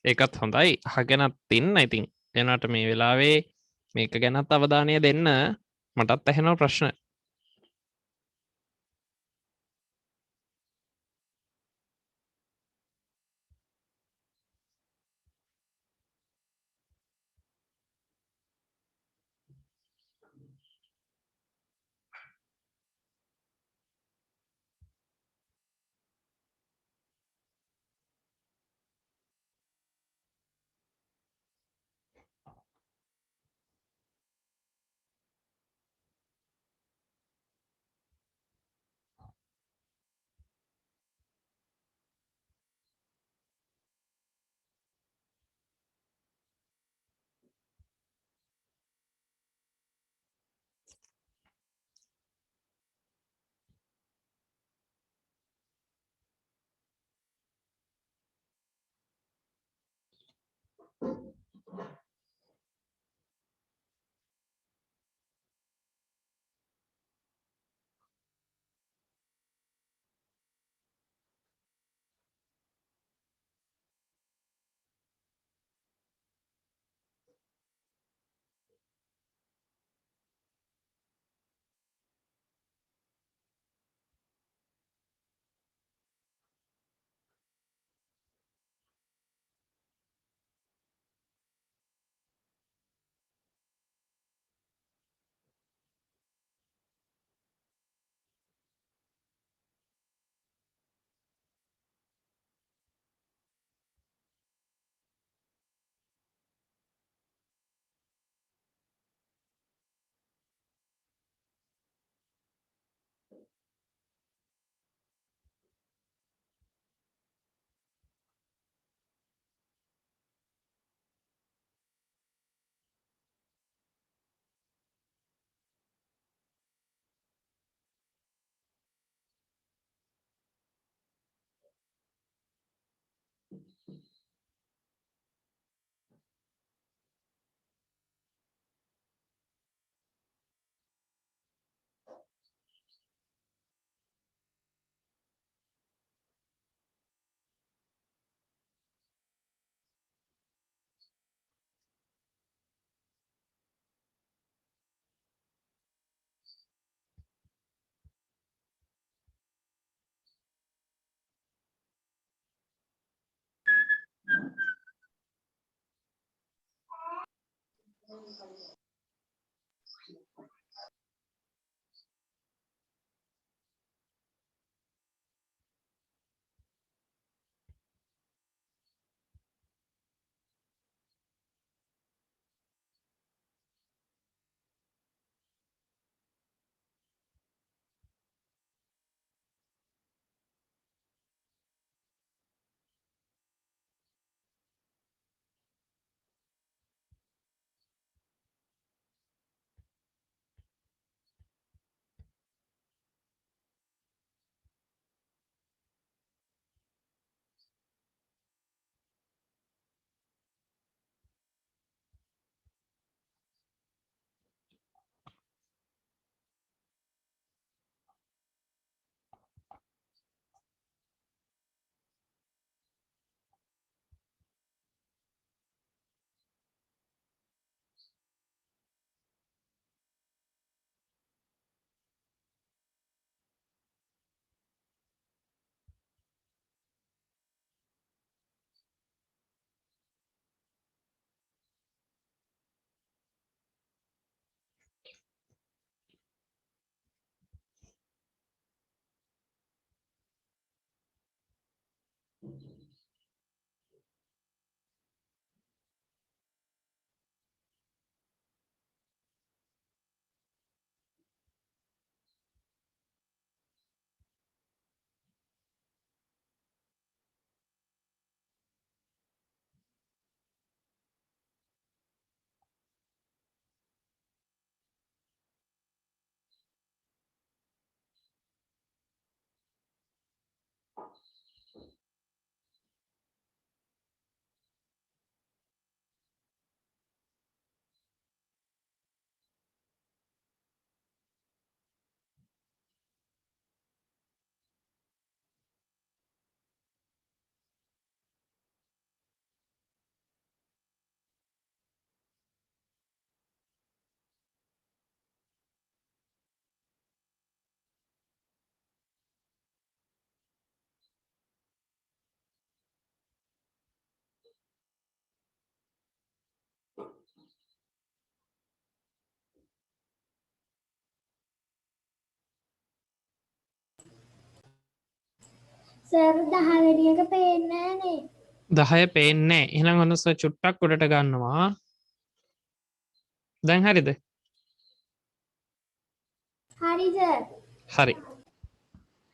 ඒකත් හොඳයි අහගෙනත් ඉන්න ඉතින් එනට මේ වෙලාවේ මේක ගැනත් අවධානය දෙන්න මටත් ඇහෙනවා ප්‍රශ්න සර් 10 වෙනි එක පේන්නේ නෑනේ. 10 පේන්නේ නැහැ. එහෙනම් ඔන්න සර් චුට්ටක් උඩට ගන්නවා. දැන් හරිද? හරි සර්. හරි.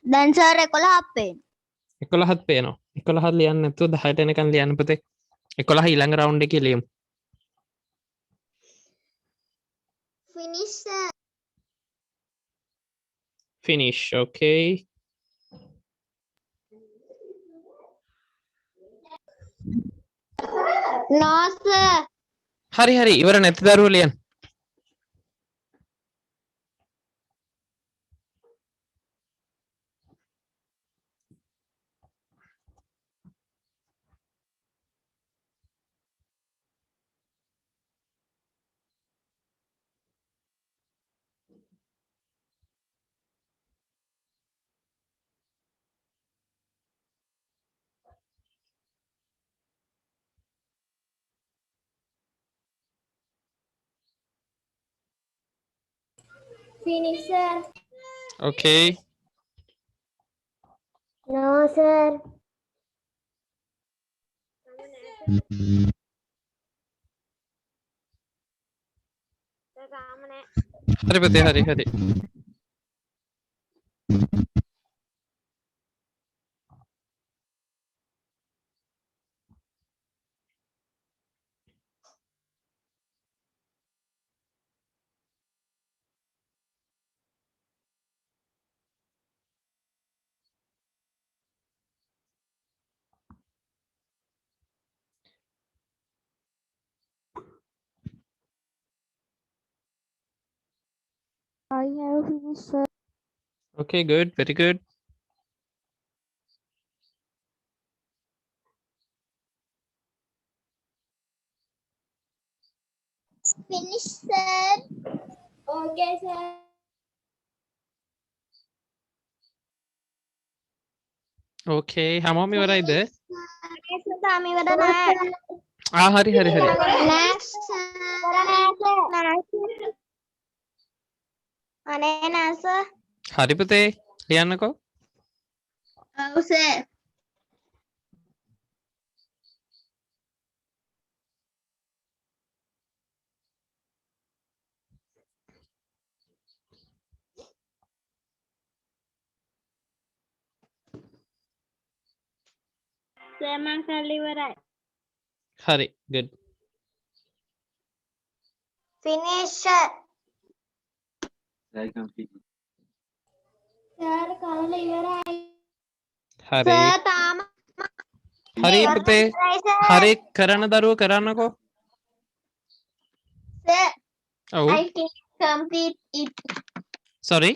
දැන් සර් 11ක් පේන. 11ත් පේනවා. 11ත් ලියන්න නැතුව 10ට එනකන් ලියන්න පුතේ. 11 ඊළඟ රවුන්ඩ් එකේ ලියමු. Finish, sir. Finish. Okay. No, sir. හරි හරි ඉවර නැති දරුවෝ ලියන්න. Finish sir. Okay. No sir. හරි පුතේ හරි හරි. I have finished, sir. Okay, good. Very good. Finish, sir. Okay sir. Okay. හැමෝම ඉවරයිද? Next, kami wala na. හරි හරි හරි. Next, sir. Next. Ano yan, sir? හරි පුතේ ලියන්නකෝ. Oh, sir. සර් මං කරලා ඉවරයි. හරි good. Finish, sir. Sir කරලා ඉවරයි. හරි. Sir, tama. හරි පුතේ. Sir. හරි කරන දරුවෝ කරන්නකෝ. Sir, ඔව්. I can complete it. Sorry.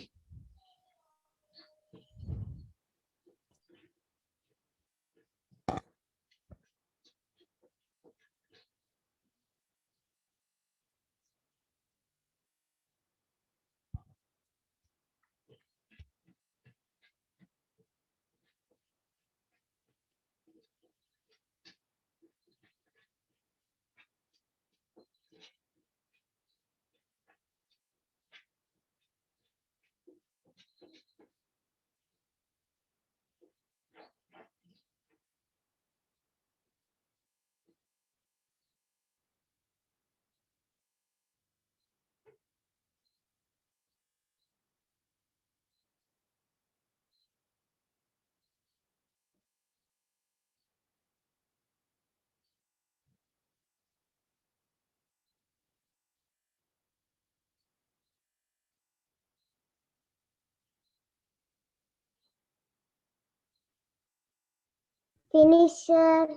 Finish, sir.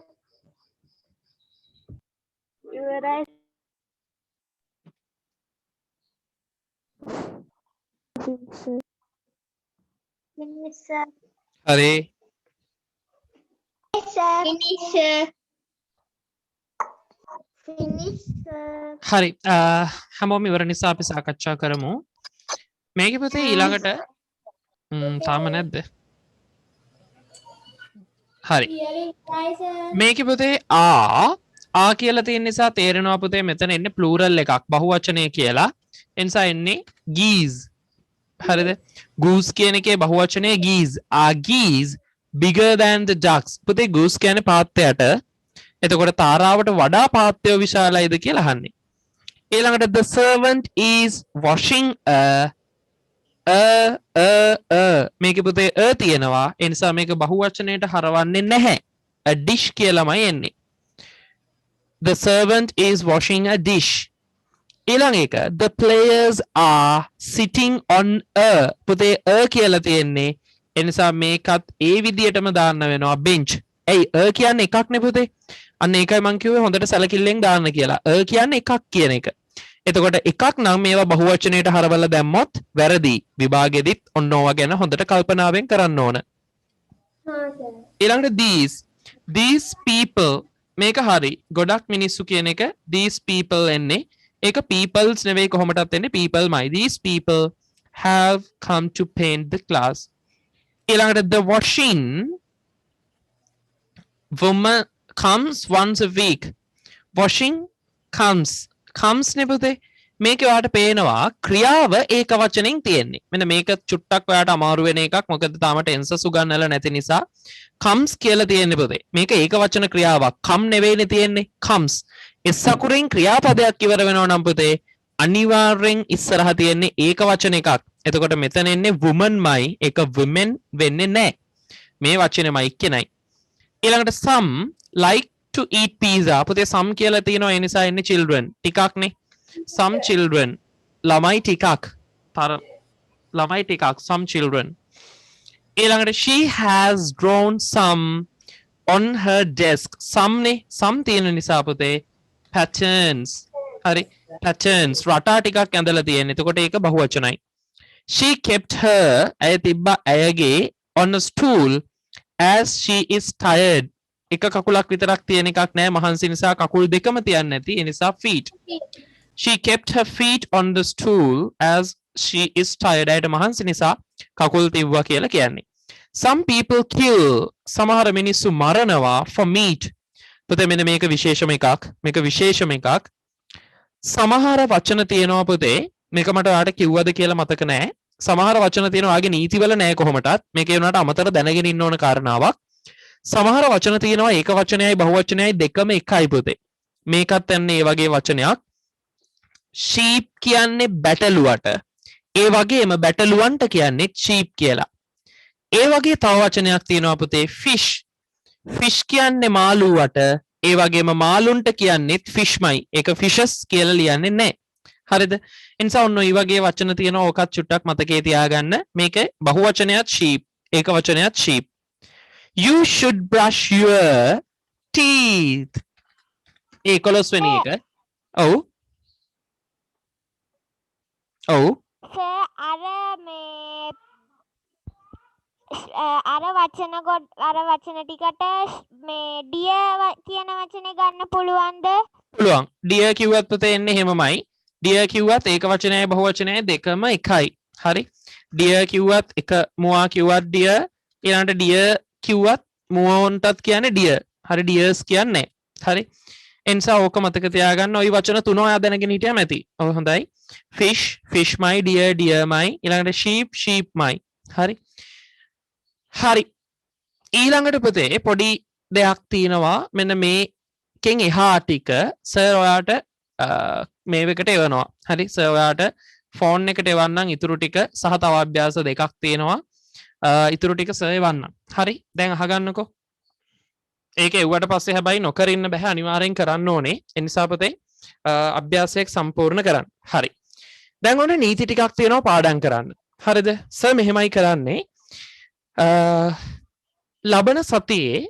ඉවරයි finish sir හරි finish sir Finish, sir. හරි හැමෝම ඉවර නිසා අපි සාකච්ඡා කරමු මේකේ පුතේ ඊළඟට තාම නැද්ද හරි Hearing, right, sir. මේකේ පුතේ ආ කියලා තියෙන නිසා තේරෙනවා පුතේ මෙතන එන්නේ ප්ලූරල් එකක් බහුවචනය කියලා ඒ නිසා එන්නේ geese හරිද goose කියන එකේ බහුවචනය geese are geese bigger than the ducks පුතේ goose කියන්නේ පාත්තයට එතකොට තාරාවට වඩා පාත්තය විශාලයිද කියලා අහන්නේ ඊළඟට the servant is washing මේකේ පුතේ තියෙනවා ඒ නිසා මේක බහුවචනයට හරවන්නේ නැහැ a dish කියලාමයි එන්නේ the servant is washing a dish ඊළඟ එක the players are sitting on පුතේ කියලා තියෙන්නේ ඒ නිසා මේකත් ඒ විදියටම දාන්න වෙනවා bench ඇයි කියන්නේ එකක් නේ පුතේ අන්න ඒකයි මං කිව්වේ හොඳට සැලකිල්ලෙන් දාන්න කියලා කියන්නේ එකක් කියන එක එතකොට එකක් නම් මේවා බහුවචනයට හරවලා දැම්මොත් වැරදි විභාගෙදිත් ඔන්න ඕවා ගැන හොඳට කල්පනාවෙන් කරන්න ඕන Huh, sir. ඊළඟට these people මේක හරි ගොඩක් මිනිස්සු කියන එක these people එන්නේ ඒක peoples නෙවෙයි කොහොමදත් එන්නේ people මයි these people have come to paint the class ඊළඟට the washing woman comes once a week washing comes නේ පුතේ මේක ඔයාලට පේනවා ක්‍රියාව ඒක වචනෙන් තියෙන්නේ මෙන්න මේක චුට්ටක් ඔයාලට අමාරු වෙන එකක් මොකද තාම ටෙන්සස් උගන්නලා නැති නිසා comes කියලා තියෙන්නේ පුතේ මේක ඒක වචන ක්‍රියාවක් come නෙවෙයිනේ තියෙන්නේ comes එස් අකුරෙන් ක්‍රියාපදයක් ඉවර වෙනවා නම් පුතේ අනිවාර්යෙන් ඉස්සරහ තියෙන්නේ ඒක වචන එකක් එතකොට මෙතන එන්නේ woman මයි ඒක women වෙන්නේ නැහැ මේ වචනේමයි කියනයි ඊළඟට some like to eat pizza පුතේ some කියලා තියෙනවා ඒ නිසා එන්නේ children ටිකක් නේ some children ළමයි ටිකක් ළමයි ටිකක් some children ඊළඟට she has drawn some on her desk some නේ some තියෙන නිසා පුතේ patterns හරි patterns රටා ටිකක් ඇඳලා තියෙන. එතකොට ඒක බහුවචනයි. she kept her ඇය තිබ්බ ඇයගේ on a stool as she is tired එක කකුලක් විතරක් තියෙන එකක් නෑ මහන්සි නිසා කකුල් දෙකම තියන්නේ නැති ඒ නිසා feet she kept her feet on the stool as she is tired ඇයට මහන්සි නිසා කකුල් තිබ්වා කියලා කියන්නේ some people kill සමහර මිනිස්සු මරනවා for meat පුතේ මෙන්න මේක විශේෂම එකක් සමහර වචන තියෙනවා පුතේ මේක මට ඔයාලට කිව්වද කියලා මතක නෑ සමහර වචන තියෙනවා ආගේ නීතිවල නෑ කොහොමටත් මේක ඒ වුණාට අමතර දැනගෙන ඉන්න ඕන කාරණාවක් සමහර වචන තියෙනවා ඒක වචනයයි බහුවචනයයි දෙකම එකයි පුතේ මේකත් යන්නේ ඒ වගේ වචනයක් sheep කියන්නේ බැටළුවට ඒ වගේම බැටළුවන්ට කියන්නේ sheep කියලා ඒ වගේ තව වචනයක් තියෙනවා පුතේ fish කියන්නේ මාළුවට ඒ වගේම මාළුන්ට කියන්නේ fishමයි ඒක fishes කියලා ලියන්නේ නැහැ හරිද එනිසා ඔන්න ඔය වගේ වචන තියෙනවා ඕකත් චුට්ටක් මතකේ තියාගන්න මේක බහුවචනයත් sheep ඒක වචනයත් sheep you should brush your teeth ඒ 11 වෙනි එක ඔව් අර වචන ටිකට මේ ඩියර් කියන වචනේ ගන්න පුළුවන්ද? පුළුවන්. ඩියර් කිව්වත් පුතේ එන්නේ එහෙමමයි. ඩියර් කිව්වත් ඒක වචනයයි බහුවචනයයි දෙකම එකයි. හරි. ඩියර් කිව්වත් එක මුවා කිව්වත් ඩියර් ඊළඟට ඩියර් කිව්වත් මුවන්ටත් කියන්නේ ඩියර්. හරි ඩියර්ස් කියන්නේ. හරි. එනිසා ඕක මතක තියාගන්න. ওই වචන තුන ඔයා දැනගෙන හිටියම ඇති. ඔව් හොඳයි. fish මයි deer මයි ඊළඟට sheep මයි. හරි. හරි ඊළඟට පුතේ පොඩි දෙයක් තියෙනවා මෙන්න මේකෙන් එහා ටික සර් ඔයාට මේවකට එවනවා හරි සර් ඔයාට ෆෝන් එකට එවන්නම් ඉතුරු ටික සහ තව අභ්‍යාස දෙකක් තියෙනවා ඉතුරු ටික සර් එවන්නම් හරි දැන් අහගන්නකෝ ඒක එව්වට පස්සේ හැබැයි නොකර ඉන්න බෑ අනිවාර්යෙන් කරන්න ඕනේ ඒ නිසා පුතේ අභ්‍යාසයක් සම්පූර්ණ කරන්න හරි දැන් ඔන්න නීති ටිකක් තියෙනවා පාඩම් කරන්න හරිද සර් මෙහෙමයි කරන්නේ ලබන සතියේ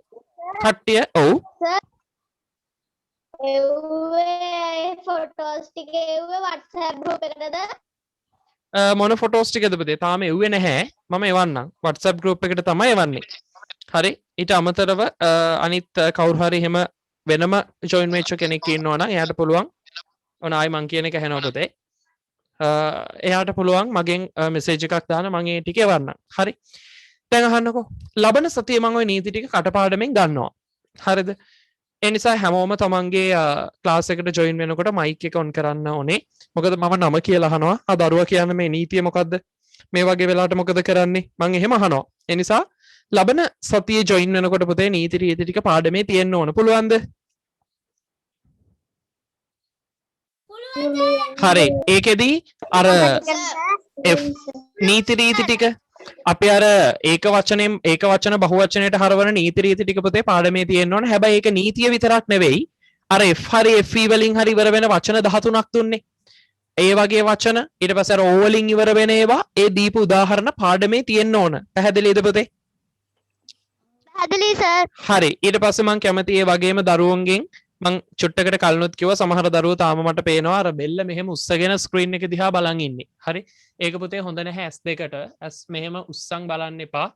කට්ටිය ඔව් එව්වේ ෆොටෝස් ටික එව්වේ WhatsApp group එකටද? මොන ෆොටෝස් ටිකද පුතේ? තාම එව්වේ නැහැ. මම එවන්නම්. WhatsApp group එකට තමයි එවන්නේ. හරි. ඊට අමතරව අනිත් කවුරු හරි එහෙම වෙනම join වෙච්ච කෙනෙක් ඉන්නවා නම් එයාට පුළුවන් ඔන්න ආයි මං කියන එක ඇහෙනවා පුතේ. එයාට පුළුවන් මගෙන් මෙසේජ් එකක් දාන්න මම ඒ ටික එවන්නම්. හරි. දැන් අහන්නකෝ. ලබන සතියේ මම ওই නීති ටික කටපාඩමින් ගන්නවා. හරිද? ඒ නිසා හැමෝම තමන්ගේ ක්ලාස් එකට join වෙනකොට mic එක on කරන්න ඕනේ. මොකද මම නම කියලා අහනවා. ආ දරුවා කියන්නේ මේ නීතිය මොකද්ද? මේ වගේ වෙලාවට මොකද කරන්නේ? මං එහෙම අහනවා. ඒ නිසා ලබන සතියේ join වෙනකොට පුතේ නීති රීති ටික පාඩමේ තියෙන්න ඕන. පුළුවන්ද? හරි. ඒකෙදි අර නීති රීති ටික අපි අර ඒක වචන බහුවචනයට හරවන නීති රීති ටික පුතේ පාඩමේ තියෙන්න ඕන. හැබැයි ඒක නීතිය විතරක් නෙවෙයි. අර F හරි FE වලින් හරි ඉවර වෙන වචන 13ක් දුන්නේ. ඒ වගේ වචන ඊට පස්සේ අර O වලින් ඉවර වෙන ඒවා ඒ දීපු උදාහරණ පාඩමේ තියෙන්න ඕන. පැහැදිලිද පුතේ? පැහැදිලි සර්. හරි. ඊට පස්සේ මම කැමති ඒ වගේම දරුවන්ගෙන් මං චුට්ටකට කලිනුත් කිව්වා සමහර දරුවෝ තාම මට පේනවා අර බෙල්ල මෙහෙම උස්සගෙන ස්ක්‍රීන් එක දිහා බලන් ඉන්නේ. හරි. ඒක පුතේ හොඳ නැහැ S2කට. S මෙහෙම උස්සන් බලන්න එපා.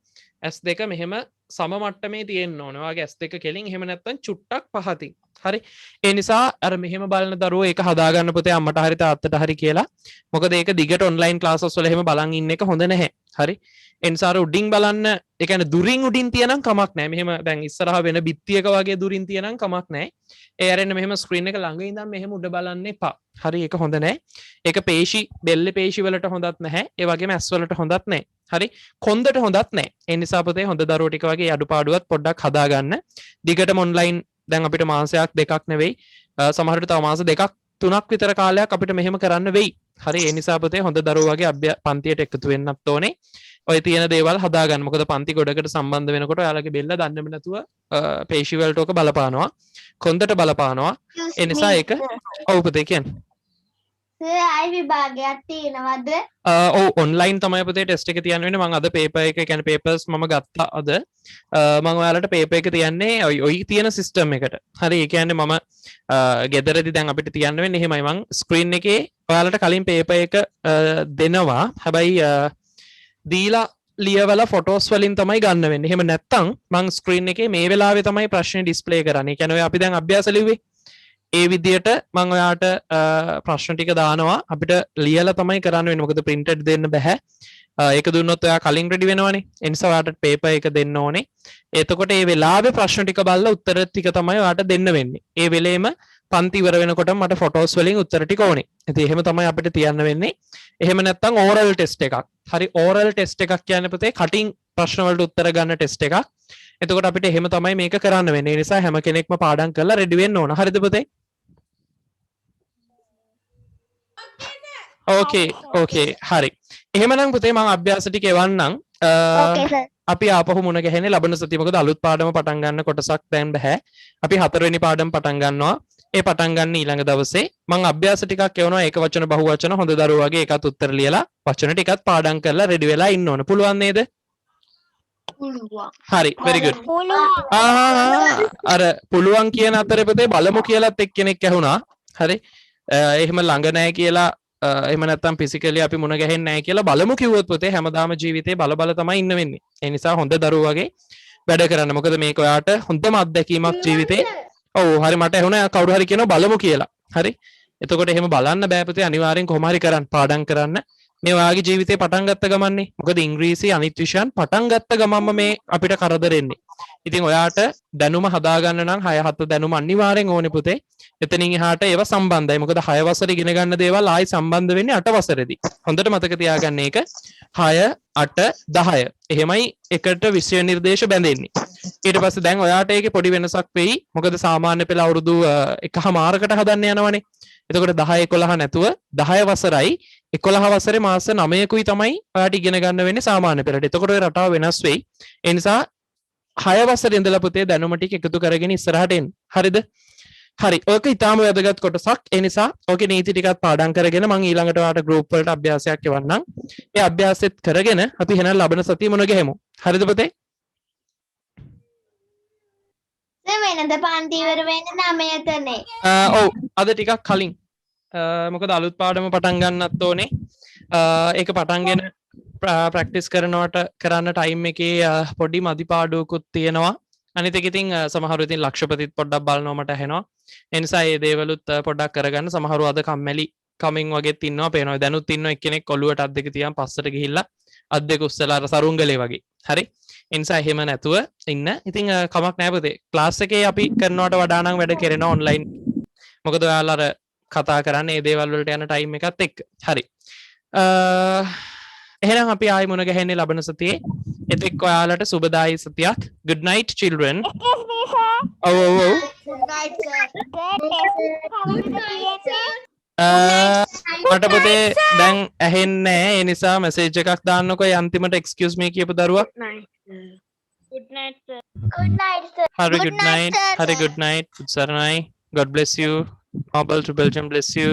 S2 මෙහෙම සම මට්ටමේ තියෙන්න ඕන. ඔයාගේ S2 කෙලින් එහෙම නැත්නම් චුට්ටක් පහතින්. හරි. ඒ නිසා අර මෙහෙම බලන දරුවෝ ඒක හදාගන්න පුතේ අම්මට හරි තාත්තට හරි කියලා. මොකද ඒක දිගට ඔන්ලයින් ක්ලාසස් වල එහෙම බලන් ඉන්න එක හොඳ නැහැ. හරි. ඒ නිසා අර උඩින් බලන්න ඒ කියන්නේ දුරින් උඩින් තියනම් කමක් නැහැ. මෙහෙම දැන් ඉස්සරහා වෙන බිත්තියක වගේ දුරින් තියනම් කමක් නැහැ. ඒ අරෙන්න මෙහෙම ස්ක්‍රීන් එක ළඟ ඉඳන් මෙහෙම උඩ බලන්න එපා. හරි. ඒක හොඳ නැහැ. ඒක පේශි බෙල්ලේ පේශි වලට හොඳත් නැහැ. ඒ වගේම ඇස් වලට හොඳත් නැහැ. හරි. කොන්දට හොඳත් නැහැ. ඒ නිසා පුතේ හොඳ දරුවෝ ටික වගේ අඩුපාඩුවත් පොඩ්ඩක් හදාගන්න. දිගටම ඔන්ලයින් දැන් අපිට මාසයක් දෙකක් නෙවෙයි සමහර විට තව මාස දෙකක් තුනක් විතර කාලයක් අපිට මෙහෙම කරන්න වෙයි. හරි. ඒ නිසා පුතේ හොඳ දරුවෝ වගේ පන්තියට එකතු වෙන්නත් ඕනේ. ඔය තියෙන දේවල් හදාගන්න. මොකද පන්ති ගොඩකට සම්බන්ධ වෙනකොට ඔයාලගේ බෙල්ල දන්නේම නැතුව පේශි වලට ඔක බලපානවා. කොන්දට බලපානවා. ඒ නිසා ඒක ඔව් පුතේ කියන්නේ. සර් ආයි විභාගයක් තියෙනවද? ඔව් ඔන්ලයින් තමයි පුතේ ටෙස්ට් එක තියන්න වෙන්නේ. මම අද පේපර් එක කියන්නේ පේපර්ස් මම ගත්තා අද. මම ඔයාලට පේපර් එක තියන්නේ ඔය තියෙන සිස්ටම් එකට. හරි. ඒ කියන්නේ මම ගෙදරදී දැන් අපිට තියන්න වෙන්නේ එහෙමයි. මම ස්ක්‍රීන් එකේ ඔයාලට කලින් පේපර් එක දෙනවා. හැබැයි දීලා ලියවල ෆොටෝස් වලින් තමයි ගන්න වෙන්නේ. එහෙම නැත්නම් මම ස්ක්‍රීන් එකේ මේ වෙලාවේ තමයි ප්‍රශ්නේ ඩිස්ප්ලේ කරන්නේ. ඒ කියන්නේ ඔය අපි දැන් අභ්‍යාස ලිව්වේ. ඒ විදියට මම ඔයාට ප්‍රශ්න ටික දානවා. අපිට ලියලා තමයි කරන්න වෙන්නේ. මොකද printed දෙන්න බෑ. ඒක දුන්නොත් ඔයා කලින් රෙඩි වෙනවනේ. ඒ නිසා ඔයාට පේපර් එක දෙන්න ඕනේ. එතකොට මේ වෙලාවේ ප්‍රශ්න ටික බලලා උත්තර ටික තමයි ඔයාට දෙන්න වෙන්නේ. ඒ වෙලේම පන්ති ඉවර වෙනකොට මට ෆොටෝස් වලින් උත්තර ටික ඕනේ. ඉතින් එහෙම තමයි අපිට තියන්න වෙන්නේ. එහෙම නැත්නම් ඕරල් ටෙස්ට් එකක්. හරි. ඕරල් ටෙස්ට් එකක් කියන්නේ පුතේ කටින් ප්‍රශ්න වලට උත්තර ගන්න ටෙස්ට් එකක්. එතකොට අපිට එහෙම තමයි මේක කරන්න වෙන්නේ. ඒ නිසා හැම කෙනෙක්ම පාඩම් කරලා රෙඩි වෙන්න ඕන. හරිද පුතේ? ඕකේ හරි. එහෙමනම් පුතේ මම අභ්‍යාස ටික එවන්නම්. ඕකේ සර්. අපි ආපහු මුණ ගැහෙන්නේ ලබන සතිය. මොකද අලුත් පාඩම පටන් ගන්න කොටසක් දැන් බෑ. අපි 4 වෙනි පාඩම පටන් ගන්නවා. ඒ පටන් ගන්න ඊළඟ දවසේ මම අභ්‍යාස ටිකක් එවනවා. ඒක වචන බහුවචන හොඳ දරුවෝ වගේ ඒකත් උත්තර ලියලා වචන ටිකත් පාඩම් කරලා රෙඩි වෙලා ඉන්න ඕන. පුළුවන් නේද? පුළුවන්. හරි. very good. අර පුළුවන් කියන අතරේ පුතේ බලමු කියලාත් එක්කෙනෙක් ඇහුණා. හරි. එහෙම ළඟ නැහැ කියලා එහෙම නැත්නම් ෆිසිකලි අපි මුණ ගැහෙන්නේ නැහැ කියලා බලමු කිව්වොත් පුතේ හැමදාම ජීවිතේ බල තමයි ඉන්න වෙන්නේ. ඒ නිසා හොඳ දරුවෝ වගේ වැඩ කරන්න. මොකද මේක ඔයාට හොඳම අත්දැකීමක් ජීවිතේ. ඔව් හරි මට ඇහුණා කවුරු හරි කියනවා බලමු කියලා. හරි. එතකොට එහෙම බලන්න බෑ පුතේ අනිවාර්යෙන් කොහොම හරි කරන්න පාඩම් කරන්න. මේ ඔයාගේ ජීවිතේ පටන් ගත්ත ගමන්නේ. මොකද ඉංග්‍රීසි අනිත් විෂයන් පටන් ගත්ත ගමන්ම මේ අපිට කරදරෙන්නේ. ඉතින් ඔයාට දැනුම හදාගන්න නම් 6-7 දැනුම අනිවාර්යෙන් ඕනේ පුතේ. එතනින් එහාට ඒව සම්බන්ධයි. මොකද 6 වසරේ ඉගෙන ගන්න දේවල් ආයි සම්බන්ධ වෙන්නේ 8 වසරේදී. හොඳට මතක තියාගන්න ඒක 6 8 10. එහෙමයි එකට විෂය නිර්දේශ බැඳෙන්නේ. ඊට පස්සේ දැන් ඔයාට ඒකේ පොඩි වෙනසක් වෙයි. මොකද සාමාන්‍ය පෙළ අවුරුදු 1මාරකට හදන්න යනවනේ. එතකොට 10 11 නැතුව 10 වසරයි 11 වසරේ මාස 9කුයි තමයි ඔයාට ඉගෙන ගන්න වෙන්නේ සාමාන්‍ය පෙළට. එතකොට ඔය රටාව වෙනස් වෙයි. ඒ නිසා 6 වසරේ ඉඳලා පුතේ දැනුම ටික එකතු කරගෙන ඉස්සරහට එන්න. හරිද? හරි. ඕක ඊටාම වැදගත් කොටසක්. ඒ නිසා ඕකේ නීති ටිකක් පාඩම් කරගෙන මම ඊළඟට ඔයාලට ගෲප් වලට අභ්‍යාසයක් එවන්නම්. ඒ අභ්‍යාසෙත් කරගෙන අපි එහෙනම් ලබන සතිය මුණ ගැහෙමු. හරිද පුතේ? වෙනද පන්ති ඉවර වෙන්නේ 9:00කනේ. ඔව් අද ටිකක් කලින් මොකද අලුත් පාඩම පටන් ගන්නත් ඕනේ ඒක පටන්ගෙන ප්‍රක්ටිස් කරනවට කරන්න ටයිම් එකේ පොඩි මදි පාඩුවකුත් තියෙනවා අනිත් එක ඉතින් සමහරු ඉතින් ලක්ෂපතිත් පොඩ්ඩක් බලනවා මට ඇහෙනවා ඒ නිසා මේ දේවලුත් පොඩ්ඩක් කරගන්න සමහරු අද කම්මැලි කමින් වගේත් ඉන්නවා පේනවා දැනුත් ඉන්නවා එක්කෙනෙක් ඔළුවට අත් දෙක තියන් පස්සට ගිහිල්ලා අත් දෙක උස්සලා අර සරුංගලේ වගේ හරි ඒ නිසා එහෙම නැතුව ඉන්න ඉතින් කමක් නැහැ පුතේ ක්ලාස් එකේ අපි කරනවට වඩා නම් වැඩ කරනවා ඔන්ලයින් මොකද ඔයාලා අර කතා කරන්නේ මේ දේවල් වලට යන ටයිම් එකත් එක්ක හරි එහෙනම් අපි ආයි මුණ ගැහෙන්නේ ලබන සතියේ එතෙක් ඔයාලට සුබදායි සතියක් good night children Excuse me, sir. ඔව් ඔව් ඔව් මට පුතේ දැන් ඇහෙන්නේ නැහැ ඒ නිසා මැසේජ් එකක් දාන්නකෝ ඒ අන්තිමට excuse me කියපු දරුවා good night sir Good night, sir. හරි Good good night, night sir. හරි good night උත්සරණයි god bless you Nobel to Belgium bless you